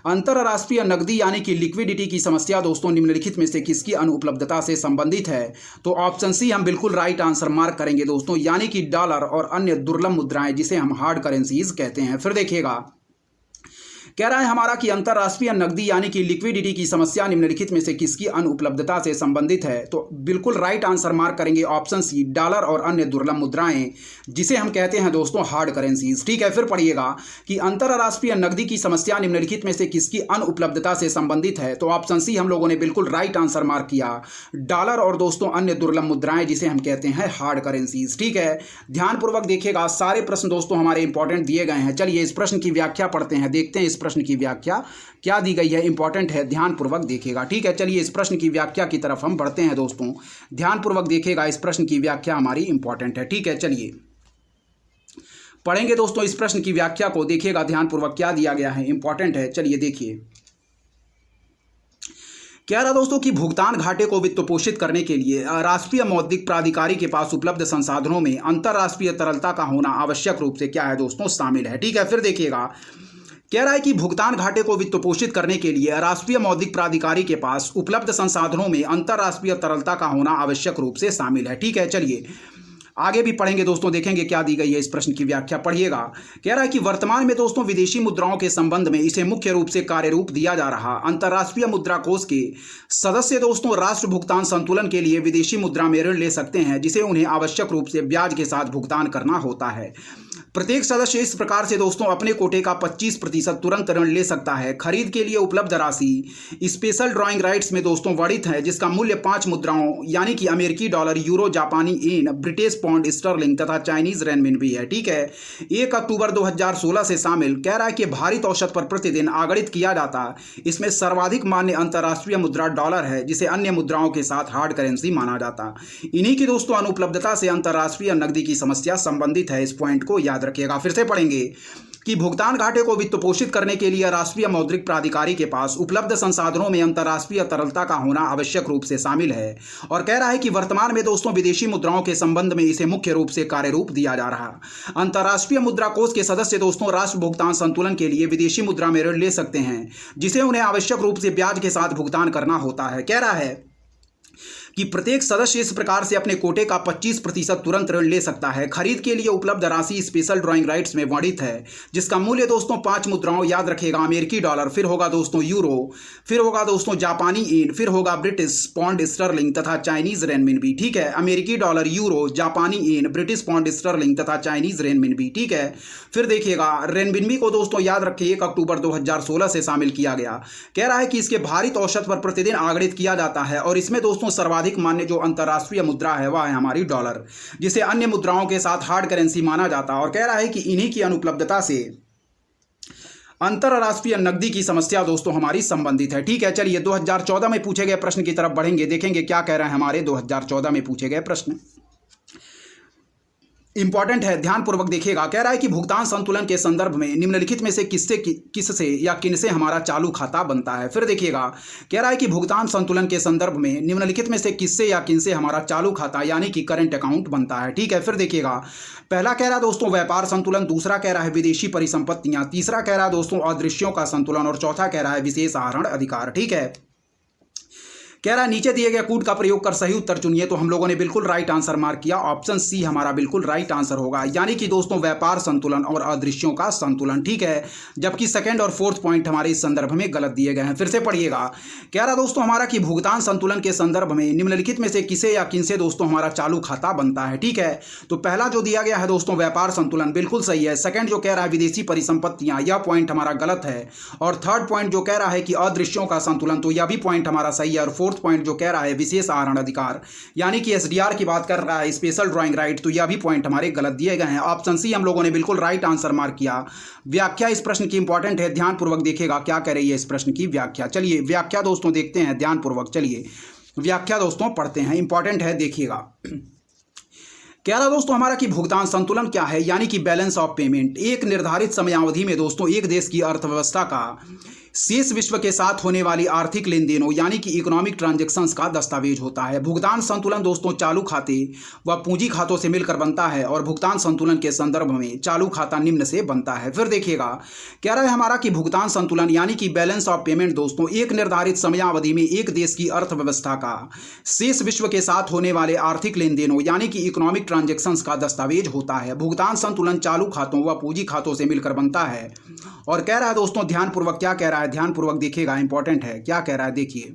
अंतरराष्ट्रीय नकदी यानी कि लिक्विडिटी की समस्या दोस्तों निम्नलिखित में से किसकी अनुपलब्धता से संबंधित है, तो ऑप्शन सी हम बिल्कुल राइट आंसर मार्क करेंगे दोस्तों, यानी कि डॉलर और अन्य दुर्लभ मुद्राएं जिसे हम हार्ड करेंसीज कहते हैं। फिर देखिएगा, कह रहा है हमारा कि अंतरराष्ट्रीय नकदी यानी कि लिक्विडिटी की समस्या निम्नलिखित में से किसकी अनुपलब्धता से संबंधित है, तो बिल्कुल राइट आंसर मार्क करेंगे ऑप्शन सी, डॉलर और अन्य दुर्लभ मुद्राएं जिसे हम कहते हैं दोस्तों हार्ड करेंसीज। ठीक है, फिर पढ़िएगा कि अंतरराष्ट्रीय नकदी की समस्या निम्नलिखित में से किसकी अनुपलब्धता से संबंधित है, तो ऑप्शन सी हम लोगों ने बिल्कुल राइट आंसर मार्क किया, डॉलर और दोस्तों अन्य दुर्लभ मुद्राएं जिसे हम कहते हैं हार्ड करेंसीज। ठीक है, ध्यानपूर्वक देखिएगा, सारे प्रश्न दोस्तों हमारे इंपॉर्टेंट दिए गए हैं। चलिए इस प्रश्न की व्याख्या पढ़ते हैं, देखते हैं इस प्रश्न की व्याख्या क्या दी गई है। इंपॉर्टेंट है, ध्यानपूर्वक देखिएगा। ठीक है, चलिए इस प्रश्न की व्याख्या की तरफ हम बढ़ते हैं दोस्तों, ध्यानपूर्वक देखिएगा। इस प्रश्न की व्याख्या हमारी इंपॉर्टेंट है। ठीक है, चलिए पढ़ेंगे दोस्तों इस प्रश्न की व्याख्या को, देखिएगा ध्यानपूर्वक क्या दिया गया है, इंपॉर्टेंट है। चलिए देखिए, कह रहा दोस्तों कि भुगतान घाटे को वित्त पोषित करने के लिए राष्ट्रीय मौद्रिक प्राधिकारी के पास उपलब्ध संसाधनों में अंतरराष्ट्रीय तरलता का होना आवश्यक रूप से क्या है दोस्तों, शामिल है। ठीक है, फिर देखिएगा, कह रहा है कि भुगतान घाटे को वित्त पोषित करने के लिए राष्ट्रीय मौद्रिक प्राधिकारी के पास उपलब्ध संसाधनों में अंतरराष्ट्रीय तरलता का होना आवश्यक रूप से शामिल है। ठीक है, चलिए आगे भी पढ़ेंगे दोस्तों, देखेंगे क्या दी गई है इस प्रश्न की व्याख्या। पढ़िएगा। कह रहा है कि वर्तमान में दोस्तों विदेशी मुद्राओं के संबंध में इसे मुख्य रूप से कार्यरूप दिया जा रहा। अंतर्राष्ट्रीय मुद्रा कोष के सदस्य दोस्तों राष्ट्र भुगतान संतुलन के लिए विदेशी मुद्रा में ऋण ले सकते हैं, जिसे उन्हें आवश्यक रूप से ब्याज के साथ भुगतान करना होता है। प्रत्येक सदस्य इस प्रकार से दोस्तों अपने कोटे का 25% तुरंत ऋण ले सकता है। खरीद के लिए उपलब्ध राशि स्पेशल ड्राइंग राइट्स में दोस्तों वर्णित है, जिसका मूल्य 5 मुद्राओं यानी कि अमेरिकी डॉलर, यूरो, जापानी येन, ब्रिटिश पाउंड स्टर्लिंग तथा चाइनीज रेनमिनबी है। ठीक है। 1 अक्टूबर 2016 से शामिल। कह रहा है कि भारित औसत पर प्रतिदिन आगणित किया जाता। इसमें सर्वाधिक मान्य अंतर्राष्ट्रीय मुद्रा डॉलर है, जिसे अन्य मुद्राओं के साथ हार्ड करेंसी माना जाता। इन्हीं की दोस्तों अनुपलब्धता से अंतर्राष्ट्रीय नकदी की समस्या संबंधित है। इस पॉइंट को याद रखिएगा। फिर से पढ़ेंगे कि भुगतान घाटे को वित्त पोषित करने के लिए राष्ट्रीय मौद्रिक प्राधिकारी के पास उपलब्ध संसाधनों में अंतर्राष्ट्रीय तरलता का होना आवश्यक रूप से शामिल है। और कह रहा है कि वर्तमान में दोस्तों विदेशी मुद्राओं के संबंध में इसे मुख्य रूप से कार्यरूप दिया जा रहा। अंतर्राष्ट्रीय मुद्रा कोष के सदस्य दोस्तों राष्ट्र भुगतान संतुलन के लिए विदेशी मुद्रा में ऋण ले सकते हैं, जिसे उन्हें आवश्यक रूप से ब्याज के साथ भुगतान करना होता है। कह रहा है कि प्रत्येक सदस्य इस प्रकार से अपने कोटे का 25% तुरंत ऋण ले सकता है। खरीद के लिए उपलब्ध राशि स्पेशल ड्राइंग राइट्स में वर्णित है, जिसका मूल्य दोस्तों 5 मुद्राओं याद रखिएगा, अमेरिकी डॉलर, फिर होगा दोस्तों यूरो, फिर होगा दोस्तों जापानी येन, फिर होगा ब्रिटिश पाउंड स्टर्लिंग तथा चाइनीज रेनमिनबी। ठीक है। अमेरिकी डॉलर, यूरो, जापानी येन, ब्रिटिश पाउंड स्टर्लिंग तथा चाइनीज रेनमिनबी। ठीक है। फिर देखिएगा रेनमिनबी को दोस्तों याद रखिए 1 अक्टूबर 2016 से शामिल किया गया। कह रहा है कि इसके भारित औसत पर प्रतिदिन आगणित किया जाता है और इसमें दोस्तों सर्वाधिक मान्य जो अंतर्राष्ट्रीय मुद्रा है वह है हमारी डॉलर, जिसे अन्य मुद्राओं के साथ हार्ड करेंसी माना जाता है। और कह रहा है कि इन्हीं की अनुपलब्धता से अंतर्राष्ट्रीय नकदी की समस्या दोस्तों हमारी संबंधित है। ठीक है। चलिए 2014 में पूछे गए प्रश्न की तरफ बढ़ेंगे, देखेंगे क्या कह रहे हैं हमारे 2014 में पूछे गए प्रश्न। इंपॉर्टेंट है, ध्यानपूर्वक देखिएगा। कह रहा है कि भुगतान संतुलन के संदर्भ में निम्नलिखित में से किससे या किनसे हमारा चालू खाता बनता है। फिर देखिएगा। कह रहा है कि भुगतान संतुलन के संदर्भ में निम्नलिखित में से किससे या किनसे हमारा चालू खाता यानी कि करंट अकाउंट बनता है। ठीक है। फिर देखिएगा। पहला कह रहा है दोस्तों व्यापार संतुलन, दूसरा कह रहा है विदेशी परिसंपत्तियां, तीसरा कह रहा है दोस्तों अदृश्यों का संतुलन और चौथा कह रहा है विशेष आहरण अधिकार। ठीक है। कह रहा है नीचे दिए गए कूट का प्रयोग कर सही उत्तर चुनिए। तो हम लोगों ने बिल्कुल राइट आंसर मार्क किया, ऑप्शन सी हमारा बिल्कुल राइट आंसर होगा, यानी कि दोस्तों व्यापार संतुलन और अदृश्यों का संतुलन। ठीक है। जबकि सेकंड और फोर्थ पॉइंट हमारे इस संदर्भ में गलत दिए गए हैं। फिर से पढ़िएगा। कह रहा दोस्तों हमारा कि भुगतान संतुलन के संदर्भ में निम्नलिखित में से किसे या किनसे दोस्तों हमारा चालू खाता बनता है। ठीक है। तो पहला जो दिया गया है दोस्तों व्यापार संतुलन बिल्कुल सही है। सेकंड जो कह रहा है विदेशी परिसंपत्तियां, यह पॉइंट हमारा गलत है। और थर्ड पॉइंट जो कह रहा है कि अदृश्यों का संतुलन, तो यह भी पॉइंट हमारा सही है। और फोर्थ पॉइंट जो कह रहा है विशेष आहरण अधिकार यानी कि एसडीआर की बात कर रहा है, स्पेशल ड्राइंग राइट, तो यह भी पॉइंट हमारे गलत दिए गए हैं। ऑप्शन सी हम लोगों ने बिल्कुल राइट आंसर मार्क किया। व्याख्या इस प्रश्न की इंपॉर्टेंट है, ध्यानपूर्वक देखिएगा क्या कह रही है इस प्रश्न की व्याख्या। चलिए व्याख्या दोस्तों देखते हैं ध्यानपूर्वक। चलिए व्याख्या दोस्तों पढ़ते हैं, इंपॉर्टेंट है, देखिएगा। कह रहा दोस्तों हमारा कि भुगतान संतुलन क्या है, यानी कि बैलेंस ऑफ पेमेंट एक निर्धारित समयावधि में दोस्तों एक देश की अर्थव्यवस्था का शेष विश्व के साथ होने वाली आर्थिक लेन देनों यानी कि इकोनॉमिक ट्रांजैक्शंस का दस्तावेज होता है। भुगतान संतुलन दोस्तों चालू खाते व पूंजी खातों से मिलकर बनता है और भुगतान संतुलन के संदर्भ में चालू खाता निम्न से बनता है। फिर देखिएगा। कह रहा है हमारा कि भुगतान संतुलन यानी कि बैलेंस ऑफ पेमेंट दोस्तों एक निर्धारित समयावधि में एक देश की अर्थव्यवस्था का शेष विश्व के साथ होने वाले आर्थिक लेन देनों यानी कि इकोनॉमिक ट्रांजैक्शंस का दस्तावेज होता है। भुगतान संतुलन चालू खातों व पूंजी खातों से मिलकर बनता है। और कह रहा है दोस्तों ध्यानपूर्वक क्या कह रहा है, ध्यानपूर्वक देखिएगा, इंपॉर्टेंट है, क्या कह रहा है देखिए।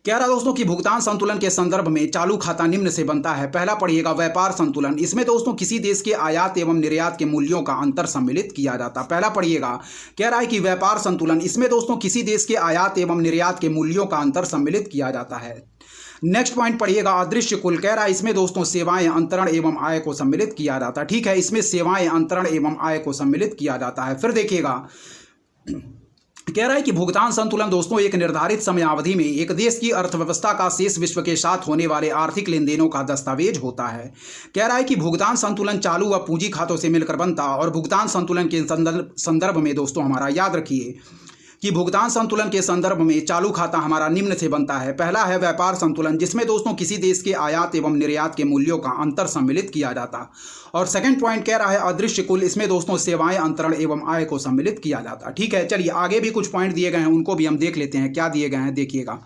कह रहा दोस्तों कि भुगतान संतुलन के संदर्भ में चालू खाता निम्न से बनता है। पहला पढ़िएगा व्यापार संतुलन, इसमें दोस्तों किसी देश के आयात एवं निर्यात के मूल्यों का अंतर सम्मिलित किया जाता। पहला पढ़िएगा। कह रहा है कि व्यापार संतुलन, इसमें दोस्तों किसी देश के आयात एवं निर्यात के मूल्यों का अंतर सम्मिलित किया जाता है। नेक्स्ट पॉइंट पढ़िएगा अदृश्य कुल। कह रहा है इसमें दोस्तों सेवाएं, अंतरण एवं आय को सम्मिलित किया जाता है। ठीक है। इसमें सेवाएं, अंतरण एवं आय को सम्मिलित किया जाता है। फिर देखिएगा। कह रहा है कि भुगतान संतुलन दोस्तों एक निर्धारित समयावधि में एक देश की अर्थव्यवस्था का शेष विश्व के साथ होने वाले आर्थिक लेन देनों का दस्तावेज होता है। कह रहा है कि भुगतान संतुलन चालू व पूंजी खातों से मिलकर बनता और भुगतान संतुलन के संदर्भ में दोस्तों हमारा याद रखिए कि भुगतान संतुलन के संदर्भ में चालू खाता हमारा निम्न से बनता है। पहला है व्यापार संतुलन, जिसमें दोस्तों किसी देश के आयात एवं निर्यात के मूल्यों का अंतर सम्मिलित किया जाता। और सेकंड पॉइंट कह रहा है अदृश्य कुल, इसमें दोस्तों सेवाएं, अंतरण एवं आय को सम्मिलित किया जाता। ठीक है। चलिए आगे भी कुछ पॉइंट दिए गए हैं, उनको भी हम देख लेते हैं, क्या दिए गए हैं देखिएगा।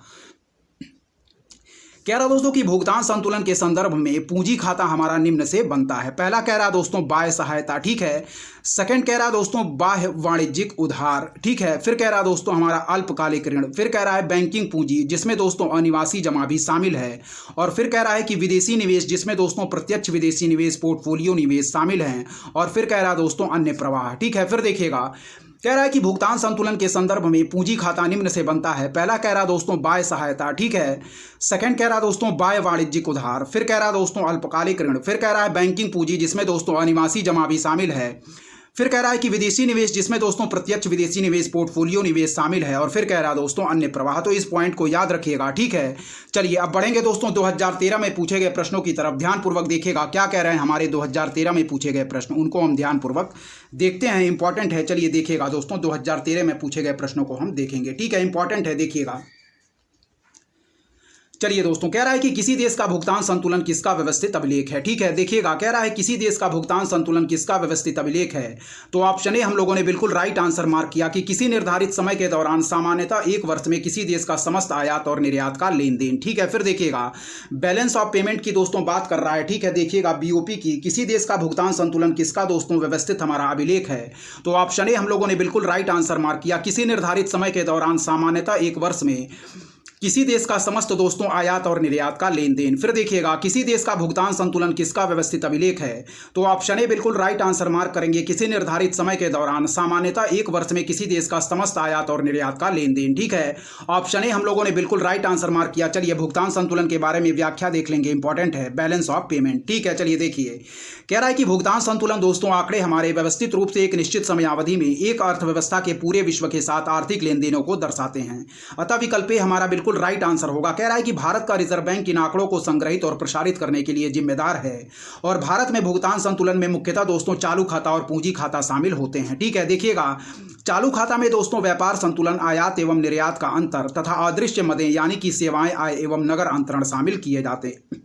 कह रहा दोस्तों कि भुगतान संतुलन के संदर्भ में पूंजी खाता हमारा निम्न से बनता है। पहला कह रहा दोस्तों बाह्य सहायता, ठीक है। सेकंड कह रहा दोस्तों बाह्य वाणिज्यिक उधार, ठीक है। फिर कह रहा दोस्तों हमारा अल्पकालिक ऋण। फिर कह रहा है बैंकिंग पूंजी जिसमें दोस्तों अनिवासी जमा भी शामिल है। और फिर कह रहा है कि विदेशी निवेश जिसमें दोस्तों प्रत्यक्ष विदेशी निवेश, पोर्टफोलियो निवेश शामिल हैं। और फिर कह रहा दोस्तों अन्य प्रवाह, ठीक है। फिर देखिएगा कह रहा है कि भुगतान संतुलन के संदर्भ में पूंजी खाता निम्न से बनता है। पहला कह रहा दोस्तों बाह्य सहायता, ठीक है। सेकंड कह रहा दोस्तों बाह्य वाणिज्यिक उधार। फिर कह रहा दोस्तों अल्पकालिक ऋण। फिर कह रहा है बैंकिंग पूंजी जिसमें दोस्तों अनिवासी जमा भी शामिल है। फिर कह रहा है कि विदेशी निवेश जिसमें दोस्तों प्रत्यक्ष विदेशी निवेश, पोर्टफोलियो निवेश शामिल है। और फिर कह रहा दोस्तों अन्य प्रवाह। तो इस पॉइंट को याद रखिएगा, ठीक है। चलिए अब बढ़ेंगे दोस्तों 2013 में पूछे गए प्रश्नों की तरफ। ध्यानपूर्वक देखिएगा क्या कह रहे हैं हमारे 2013 में पूछे गए प्रश्न, उनको हम ध्यानपूर्वक देखते हैं। इंपॉर्टेंट है, चलिए देखिएगा दोस्तों 2013 में पूछे गए प्रश्नों को हम देखेंगे, ठीक है। इंपॉर्टेंट है, देखिएगा। चलिए दोस्तों कह रहा है कि किसी देश का भुगतान संतुलन किसका व्यवस्थित अभिलेख है, ठीक है। देखिएगा कह रहा है किसी देश का भुगतान संतुलन किसका व्यवस्थित अभिलेख है। तो ऑप्शन ए हम लोगों ने बिल्कुल राइट आंसर मार्क किया कि किसी निर्धारित समय के दौरान सामान्यतः एक वर्ष में किसी देश का समस्त आयात और निर्यात का लेन देन, ठीक है। फिर देखिएगा बैलेंस ऑफ पेमेंट की दोस्तों बात कर रहा है, ठीक है। देखिएगा बीओपी की, किसी देश का भुगतान संतुलन किसका दोस्तों व्यवस्थित हमारा अभिलेख है। तो ऑप्शन ए हम लोगों ने बिल्कुल राइट आंसर मार्क किया, किसी निर्धारित समय के दौरान सामान्यतः एक वर्ष में किसी देश का समस्त दोस्तों आयात और निर्यात का लेन देन। फिर देखिएगा किसी देश का भुगतान संतुलन किसका व्यवस्थित अभिलेख है। तो ऑप्शन ए बिल्कुल राइट आंसर मार्क करेंगे, किसी निर्धारित समय के दौरान सामान्यतः एक वर्ष में किसी देश का समस्त आयात और निर्यात का लेन देन, ठीक है। ऑप्शन ए हम लोगों ने बिल्कुल राइट आंसर मार्क किया। चलिए भुगतान संतुलन के बारे में व्याख्या देख लेंगे, इंपॉर्टेंट है, बैलेंस ऑफ पेमेंट, ठीक है। चलिए देखिए कह रहा है कि भुगतान संतुलन दोस्तों आंकड़े हमारे व्यवस्थित रूप से एक निश्चित समयावधि में एक अर्थव्यवस्था के पूरे विश्व के साथ आर्थिक लेन देनों को दर्शाते हैं। अतः विकल्प ए हमारा बिल्कुल राइट आंसर होगा। कह रहा है कि भारत का रिजर्व बैंक इन आंकड़ों को संग्रहित और प्रसारित करने के लिए जिम्मेदार है। और भारत में भुगतान संतुलन में मुख्यतः दोस्तों चालू खाता और पूंजी खाता शामिल होते हैं, ठीक है। देखिएगा चालू खाता में दोस्तों व्यापार संतुलन, आयात एवं निर्यात का अंतर तथा अदृश्य मदें यानी कि सेवाएं, आय एवं नगर अंतरण शामिल किए जाते हैं।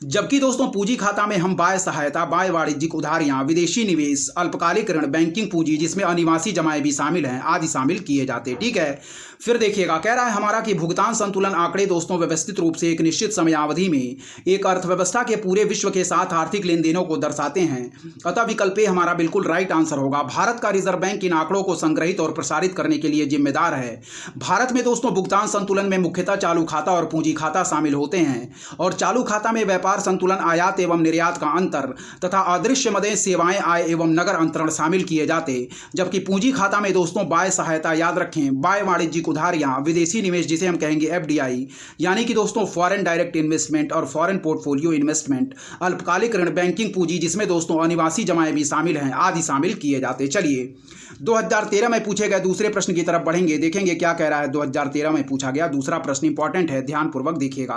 जबकि दोस्तों पूंजी खाता में हम बाह्य सहायता, बाह्य वाणिज्यिक उधारियां, विदेशी निवेश, अल्पकालिक ऋण, बैंकिंग पूंजी जिसमें अनिवासी जमाएं भी शामिल हैं आदि शामिल किए जाते हैं, ठीक है। फिर देखिएगा कह रहा है हमारा कि भुगतान संतुलन आंकड़े दोस्तों व्यवस्थित रूप से एक निश्चित समयावधि में एक अर्थव्यवस्था के पूरे विश्व के साथ आर्थिक लेन देनों को दर्शाते हैं। अतः विकल्प ए हमारा बिल्कुल राइट आंसर होगा। भारत का रिजर्व बैंक इन आंकड़ों को संग्रहित और प्रसारित करने के लिए जिम्मेदार है। भारत में दोस्तों भुगतान संतुलन में मुख्यतः चालू खाता और पूंजी खाता शामिल होते हैं। और चालू खाता में व्यापार संतुलन, आयात एवं निर्यात का अंतर तथा अदृश्य मदें, सेवाएं, आय एवं नगर अंतरण शामिल किए जाते। जबकि पूंजी खाता में दोस्तों बाह्य सहायता, याद रखें, बाह्य वाणिज्यिक उधारियां, विदेशी निवेश जिसे हम कहेंगे एफडीआई यानी कि दोस्तों फॉरेन डायरेक्ट इन्वेस्टमेंट और फॉरेन पोर्टफोलियो इन्वेस्टमेंट, अल्पकालिक ऋण, बैंकिंग पूंजी जिसमें दोस्तों अनिवासी जमाएं भी शामिल हैं आदि शामिल किए जाते। चलिए 2013 में पूछे गए दूसरे प्रश्न की तरफ बढ़ेंगे, देखेंगे क्या कह रहा है। 2013 में पूछा गया दूसरा प्रश्न इंपॉर्टेंट है, ध्यानपूर्वक देखिएगा।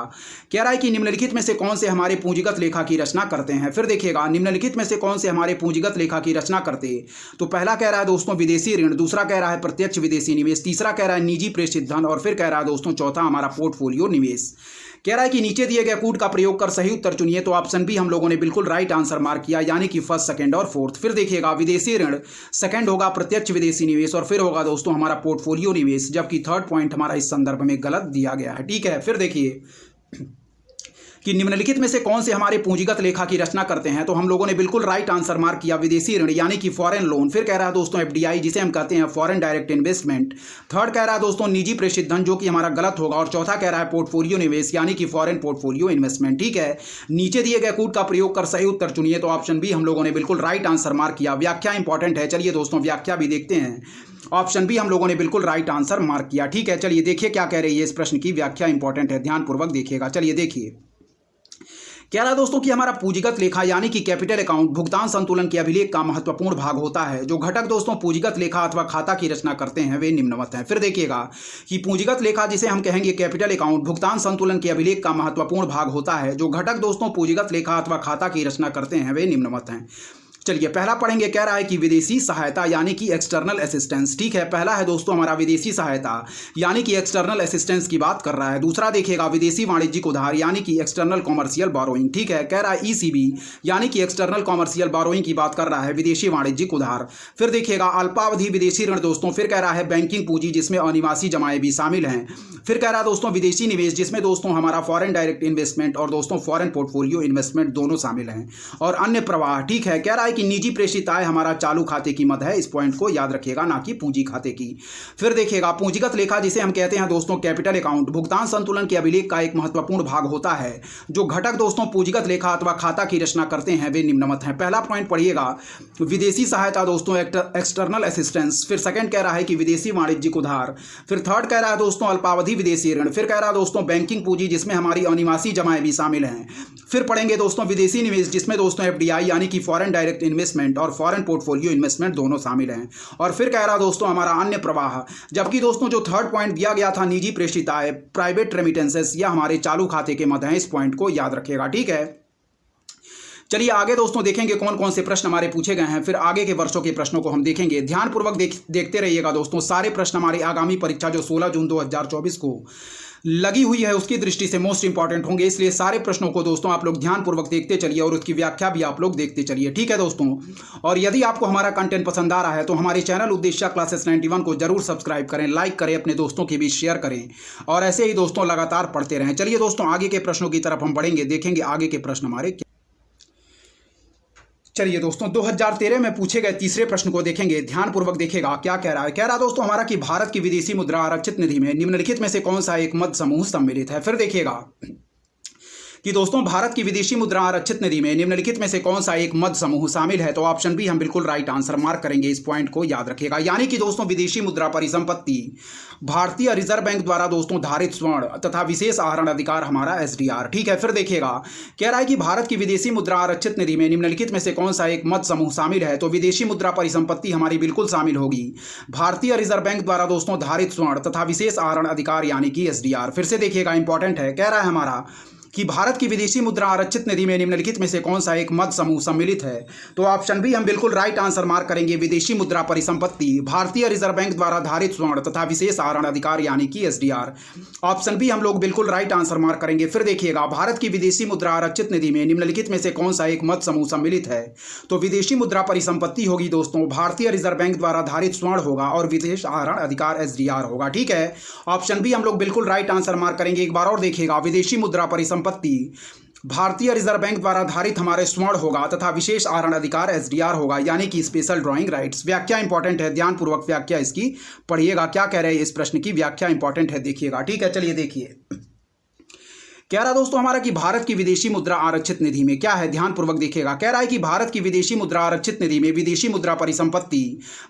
कह रहा है कि निम्नलिखित में से कौन से हमारे पूंजीगत लेखा की रचना करते हैं। फिर देखिएगा निम्नलिखित में से कौन से हमारे पूंजीगत लेखा की रचना करते। तो पहला कह रहा है दोस्तों विदेशी ऋण, दूसरा कह रहा है प्रत्यक्ष विदेशी निवेश, तीसरा कह रहा है निजी प्रेषित धन और फिर कह रहा है दोस्तों चौथा हमारा पोर्टफोलियो निवेश। कह रहा है कि नीचे दिए गए कूट का प्रयोग कर सही उत्तर चुनिए। तो ऑप्शन बी हम लोगों ने बिल्कुल राइट आंसर मार्क किया, यानी कि फर्स्ट, सेकंड और फोर्थ। फिर देखिएगा विदेशी ऋण, सेकंड होगा प्रत्यक्ष विदेशी निवेश और फिर होगा दोस्तों हमारा पोर्टफोलियो निवेश, जबकि थर्ड पॉइंट हमारा इस संदर्भ में गलत दिया गया है, ठीक है। फिर देखिए कि निम्नलिखित में से कौन से हमारे पूंजीगत लेखा की रचना करते हैं। तो हम लोगों ने बिल्कुल राइट आंसर मार्क किया, विदेशी ऋण यानी कि फॉरेन लोन। फिर कह रहा है दोस्तों एफडीआई जिसे हम कहते हैं फॉरेन डायरेक्ट इन्वेस्टमेंट। थर्ड कह रहा है दोस्तों निजी प्रेषित धन जो कि हमारा गलत होगा। और चौथा कह रहा है पोर्टफोलियो निवेश यानी कि फॉरेन पोर्टफोलियो इन्वेस्टमेंट, ठीक है। नीचे दिए गए कूट का प्रयोग कर सही उत्तर चुनिए। तो ऑप्शन बी हम लोगों ने बिल्कुल राइट आंसर मार्क किया। व्याख्या इंपॉर्टेंट है, चलिए दोस्तों व्याख्या भी देखते हैं। ऑप्शन बी हम लोगों ने बिल्कुल राइट आंसर मार्क किया, ठीक है। चलिए देखिए क्या कह रही है इस प्रश्न की व्याख्या इंपॉर्टेंट है, ध्यानपूर्वक देखिएगा। चलिए देखिए कह रहा है दोस्तों कि हमारा पूंजीगत लेखा यानी कि कैपिटल अकाउंट भुगतान संतुलन के अभिलेख का महत्वपूर्ण भाग होता है। जो घटक दोस्तों पूंजीगत लेखा अथवा खाता की रचना करते हैं वे निम्नवत हैं। फिर देखिएगा कि पूंजीगत लेखा जिसे हम कहेंगे कैपिटल अकाउंट भुगतान संतुलन के अभिलेख का महत्वपूर्ण भाग होता है। जो घटक दोस्तों पूंजीगत लेखा अथवा खाता की रचना करते हैं वे निम्नवत हैं। चलिए पहला पढ़ेंगे, कह रहा है कि विदेशी सहायता यानी कि एक्सटर्नल असिस्टेंस। ठीक है, पहला है दोस्तों हमारा विदेशी सहायता यानी कि एक्सटर्नल असिस्टेंस की बात कर रहा है। दूसरा देखिएगा विदेशी वाणिज्यिक उधार यानी कि एक्सटर्नल कॉमर्शियल बोरोइंग। ठीक है, कह रहा है ईसीबी यानी कि एक्सटर्नल कॉमर्शियल बोरोइंग की बात कर रहा है, विदेशी वाणिज्यिक उधार। फिर देखिएगा अल्पावधि विदेशी ऋण दोस्तों। फिर कह रहा है बैंकिंग पूंजी जिसमें अनिवासी जमाएं भी शामिल हैं। फिर कह रहा है दोस्तों विदेशी निवेश जिसमें दोस्तों हमारा फॉरेन डायरेक्ट इन्वेस्टमेंट और दोस्तों फॉरेन पोर्टफोलियो इन्वेस्टमेंट दोनों शामिल हैं। और अन्य प्रवाह। ठीक है, कह रहा है कि निजी प्रेषित आय हमारा चालू खाते की मद है, इस पॉइंट को याद रखिएगा, ना कि पूंजी खाते की। फिर देखिएगा पूंजीगत लेखा जिसे हम कहते हैं दोस्तों कैपिटल अकाउंट, भुगतान संतुलन के अभिलेख का एक महत्वपूर्ण भाग होता है। जो घटक दोस्तों पूंजीगत लेखा अथवा खाता की रचना करते हैं वे निम्नवत हैं। पहला पॉइंट पढ़िएगा विदेशी सहायता दोस्तों एक्सटर्नल असिस्टेंस। फिर सेकंड कह रहा है कि विदेशी वाणिज्यिक उधार। फिर थर्ड कह रहा है दोस्तों अल्पावधि विदेशी ऋण। फिर कह रहा है दोस्तों बैंकिंग पूंजी जिसमें हमारी अनिवासी जमाएं भी शामिल हैं। फिर पढ़ेंगे दोस्तों विदेशी निवेश जिसमें दोस्तों एफडीआई यानी कि फॉरेन डायरेक्ट इन्वेस्टमेंट और फॉरेन पोर्टफोलियो इन्वेस्टमेंट दोनों शामिल हैं। और फिर कह रहा दोस्तों हमारा अन्य प्रवाह, जबकि दोस्तों जो थर्ड पॉइंट दिया गया था निजी प्रेषित आय प्राइवेट रेमिटेंसेस या हमारे चालू खाते के मद हैं, इस पॉइंट को याद रखिएगा। ठीक है, चलिए आगे दोस्तों देखेंगे कौन कौन से प्रश्न हमारे पूछे गए हैं। फिर आगे के वर्षों के प्रश्नों को हम देखेंगे, ध्यानपूर्वक देखते रहिएगा दोस्तों। सारे प्रश्न हमारी आगामी परीक्षा जो 16 जून 2024 को लगी हुई है उसकी दृष्टि से मोस्ट इंपॉर्टेंट होंगे, इसलिए सारे प्रश्नों को दोस्तों आप लोग ध्यानपूर्वक देखते चलिए और उसकी व्याख्या भी आप लोग देखते चलिए। ठीक है दोस्तों, और यदि आपको हमारा कंटेंट पसंद आ रहा है तो हमारे चैनल उद्देश्य क्लासेस 91 को जरूर सब्सक्राइब करें, लाइक करें, अपने दोस्तों के बीच शेयर करें और ऐसे ही दोस्तों लगातार पढ़ते रहें। चलिए दोस्तों आगे के प्रश्नों की तरफ हम बढ़ेंगे, देखेंगे आगे के प्रश्न हमारे। चलिए दोस्तों 2013 में पूछे गए तीसरे प्रश्न को देखेंगे, ध्यानपूर्वक देखिएगा क्या कह रहा है। कह रहा दोस्तों हमारा कि भारत की विदेशी मुद्रा आरक्षित निधि में निम्नलिखित में से कौन सा एक मद समूह सम्मिलित है। फिर देखिएगा कि दोस्तों भारत की विदेशी मुद्रा आरक्षित निधि में निम्नलिखित में से कौन सा एक मद समूह शामिल है, तो ऑप्शन बी हम बिल्कुल राइट आंसर मार्क करेंगे, इस पॉइंट को याद रखिएगा। यानी कि दोस्तों विदेशी मुद्रा परिसंपत्ति भारतीय रिजर्व बैंक द्वारा दोस्तों धारित स्वर्ण तथा विशेष आहरण अधिकार हमारा एसडीआर। ठीक है, फिर देखिएगा कह रहा है कि भारत की विदेशी मुद्रा आरक्षित निधि में निम्नलिखित में से कौन सा एक मद समूह शामिल है, तो विदेशी मुद्रा परिसंपत्ति हमारी बिल्कुल शामिल होगी भारतीय रिजर्व बैंक द्वारा दोस्तों धारित स्वर्ण तथा विशेष आहरण अधिकार यानी कि एसडीआर। फिर से देखिएगा इंपॉर्टेंट है, कह रहा है हमारा कि भारत की विदेशी मुद्रा आरक्षित निधि में निम्नलिखित में से कौन सा एक मद समूह सम्मिलित है, तो ऑप्शन बी हम बिल्कुल राइट आंसर मार्क करेंगे, विदेशी मुद्रा परिसंपत्ति भारतीय रिजर्व बैंक द्वारा धारित स्वर्ण तथा विशेष आहरण अधिकार यानी कि एसडीआर। ऑप्शन बी हम लोग बिल्कुल राइट आंसर मार्क करेंगे। फिर देखिएगा भारत की विदेशी मुद्रा आरक्षित निधि में निम्नलिखित में से कौन सा एक मद समूह सम्मिलित है, तो विदेशी मुद्रा परिसंपत्ति होगी दोस्तों भारतीय रिजर्व बैंक द्वारा धारित स्वर्ण होगा और विशेष आहरण अधिकार एसडीआर होगा। ठीक है, ऑप्शन बी हम लोग बिल्कुल राइट आंसर मार्क करेंगे। एक बार और देखिएगा विदेशी मुद्रा परिसंपत्ति भारतीय रिजर्व बैंक द्वारा धारित हमारे स्वर्ण होगा तथा विशेष आहरण अधिकार एसडीआर होगा यानी कि स्पेशल ड्राइंग राइट्स। व्याख्या इंपॉर्टेंट है, ध्यानपूर्वक व्याख्या इसकी पढ़िएगा, क्या कह रहे हैं इस प्रश्न की व्याख्या इंपॉर्टेंट है, देखिएगा। ठीक है, चलिए देखिए कह रहा दोस्तों हमारा कि भारत की विदेशी मुद्रा आरक्षित निधि में क्या है, ध्यानपूर्वक देखिएगा। कह रहा है कि भारत की विदेशी मुद्रा आरक्षित निधि में विदेशी मुद्रा परिसंपत्ति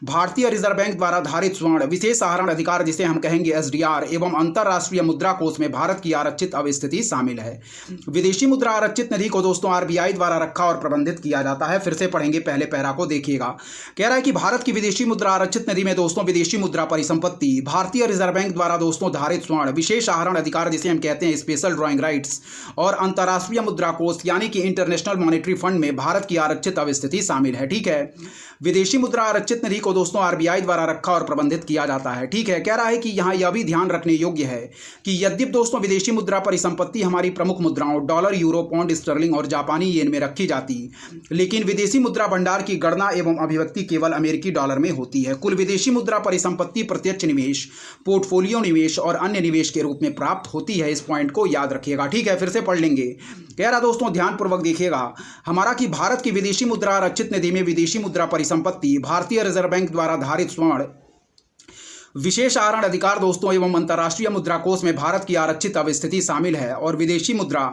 भारतीय रिजर्व बैंक द्वारा धारित स्वर्ण विशेष आहरण अधिकार जिसे हम कहेंगे एसडीआर एवं अंतरराष्ट्रीय मुद्रा कोष में भारत की आरक्षित अवस्थिति शामिल है। विदेशी मुद्रा आरक्षित निधि को दोस्तों आरबीआई द्वारा रखा और प्रबंधित किया जाता है। फिर से पढ़ेंगे पहले पैरा को, देखिएगा। कह रहा है कि भारत की विदेशी मुद्रा आरक्षित निधि में दोस्तों विदेशी मुद्रा परिसंपत्ति भारतीय रिजर्व बैंक द्वारा दोस्तों धारित स्वर्ण विशेष आहरण अधिकार जिसे हम कहते हैं स्पेशल ड्राइंग राइट्स और अंतरराष्ट्रीय मुद्रा कोष यानी कि इंटरनेशनल मॉनेटरी फंड में भारत की आरक्षित अवस्थिति शामिल है। ठीक है, विदेशी मुद्रा आरक्षित निधि को दोस्तों आरबीआई द्वारा रखा और प्रबंधित किया जाता है। ठीक है, कह रहा है कि यहाँ यह भी ध्यान रखने योग्य है कि यद्यपि दोस्तों विदेशी मुद्रा परिसंपत्ति हमारी प्रमुख मुद्राओं डॉलर, यूरो, पाउंड स्टर्लिंग और जापानी येन में रखी जाती, लेकिन विदेशी मुद्रा भंडार की गणना एवं अभिव्यक्ति केवल अमेरिकी डॉलर में होती है। कुल विदेशी मुद्रा परिसंपत्ति प्रत्यक्ष निवेश, पोर्टफोलियो निवेश और अन्य निवेश के रूप में प्राप्त होती है, इस पॉइंट को याद रखिएगा। ठीक है, फिर से पढ़ लेंगे। कह रहा दोस्तों ध्यानपूर्वक देखिएगा हमारा कि भारत की विदेशी मुद्रा आरक्षित निधि में विदेशी मुद्रा परिसंपत्ति भारतीय रिजर्व बैंक द्वारा धारित स्वर्ण विशेष आहरण अधिकार दोस्तों एवं अंतरराष्ट्रीय मुद्रा कोष में भारत की आरक्षित अवस्थिति शामिल है और विदेशी मुद्रा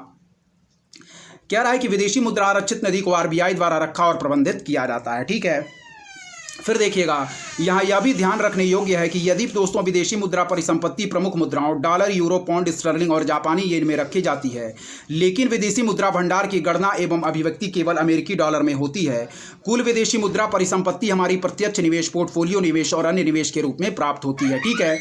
कह रहा है कि विदेशी मुद्रा आरक्षित निधि को आरबीआई द्वारा रखा और प्रबंधित किया जाता है। ठीक है, फिर देखिएगा यहाँ यह भी ध्यान रखने योग्य है कि यदि दोस्तों विदेशी मुद्रा परिसंपत्ति प्रमुख मुद्राओं डॉलर, यूरो, पाउंड स्टर्लिंग और जापानी येन में रखी जाती है, लेकिन विदेशी मुद्रा भंडार की गणना एवं अभिव्यक्ति केवल अमेरिकी डॉलर में होती है। कुल विदेशी मुद्रा परिसंपत्ति हमारी प्रत्यक्ष निवेश, पोर्टफोलियो निवेश और अन्य निवेश के रूप में प्राप्त होती है। ठीक है,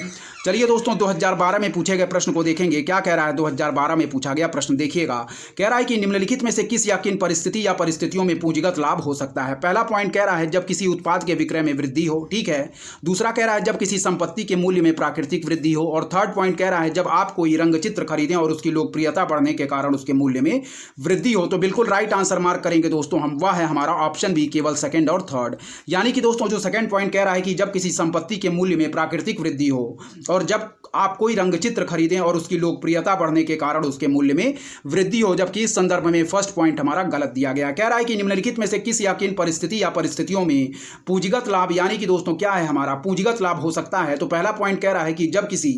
चलिए दोस्तों 2012 में पूछे गए प्रश्न को देखेंगे। क्या कह रहा है 2012 में पूछा गया प्रश्न, देखिएगा। कह रहा है कि निम्नलिखित में से किस या किन परिस्थिति या परिस्थितियों में पूंजीगत लाभ हो सकता है। पहला पॉइंट कह रहा है जब किसी उत्पाद के विक्रय में वृद्धि हो। ठीक है, दूसरा कह रहा है जब किसी संपत्ति के मूल्य में प्राकृतिक वृद्धि हो, और थर्ड पॉइंट कह रहा है जब आप कोई रंग चित्र खरीदें और उसकी लोकप्रियता बढ़ने के कारण उसके मूल्य में वृद्धि हो। तो बिल्कुल राइट आंसर मार्क करेंगे दोस्तों हम, वह है हमारा ऑप्शन बी, केवल सेकंड और थर्ड। यानी कि दोस्तों जो सेकंड पॉइंट कह रहा है कि जब किसी संपत्ति के मूल्य में प्राकृतिक वृद्धि हो और जब आप कोई रंग चित्र खरीदें और उसकी लोकप्रियता बढ़ने के कारण उसके मूल्य में वृद्धि हो, जबकि इस संदर्भ में फर्स्ट पॉइंट हमारा गलत दिया गया। कह रहा है कि निम्नलिखित में से किस या किन परिस्थिति या परिस्थितियों में पूंजीगत लाभ, यानी कि दोस्तों क्या है हमारा पूंजीगत लाभ हो सकता है। तो पहला पॉइंट कह रहा है कि जब किसी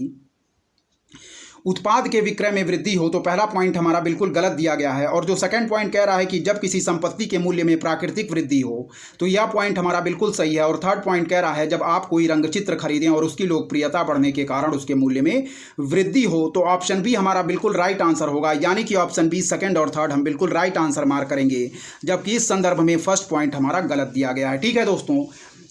उत्पाद के विक्रय में वृद्धि हो, तो पहला पॉइंट हमारा बिल्कुल गलत दिया गया है। और जो सेकंड पॉइंट कह रहा है कि जब किसी संपत्ति के मूल्य में प्राकृतिक वृद्धि हो, तो यह पॉइंट हमारा बिल्कुल सही है। और थर्ड पॉइंट कह रहा है जब आप कोई रंग चित्र खरीदें और उसकी लोकप्रियता बढ़ने के कारण उसके मूल्य में वृद्धि हो। तो ऑप्शन बी हमारा बिल्कुल राइट आंसर होगा, यानी कि ऑप्शन बी सेकंड और थर्ड हम बिल्कुल राइट आंसर मार्क करेंगे, जबकि इस संदर्भ में फर्स्ट पॉइंट हमारा गलत दिया गया है। ठीक है दोस्तों,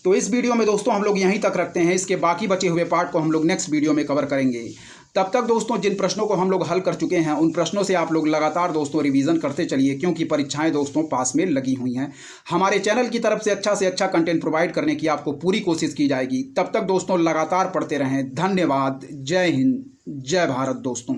तो इस वीडियो में दोस्तों हम लोग यहीं तक रखते हैं। इसके बाकी बचे हुए पार्ट को हम लोग नेक्स्ट वीडियो में कवर करेंगे। तब तक दोस्तों जिन प्रश्नों को हम लोग हल कर चुके हैं उन प्रश्नों से आप लोग लगातार दोस्तों रिवीजन करते चलिए, क्योंकि परीक्षाएं दोस्तों पास में लगी हुई हैं। हमारे चैनल की तरफ से अच्छा कंटेंट प्रोवाइड करने की आपको पूरी कोशिश की जाएगी। तब तक दोस्तों लगातार पढ़ते रहें। धन्यवाद। जय हिंद, जय भारत दोस्तों।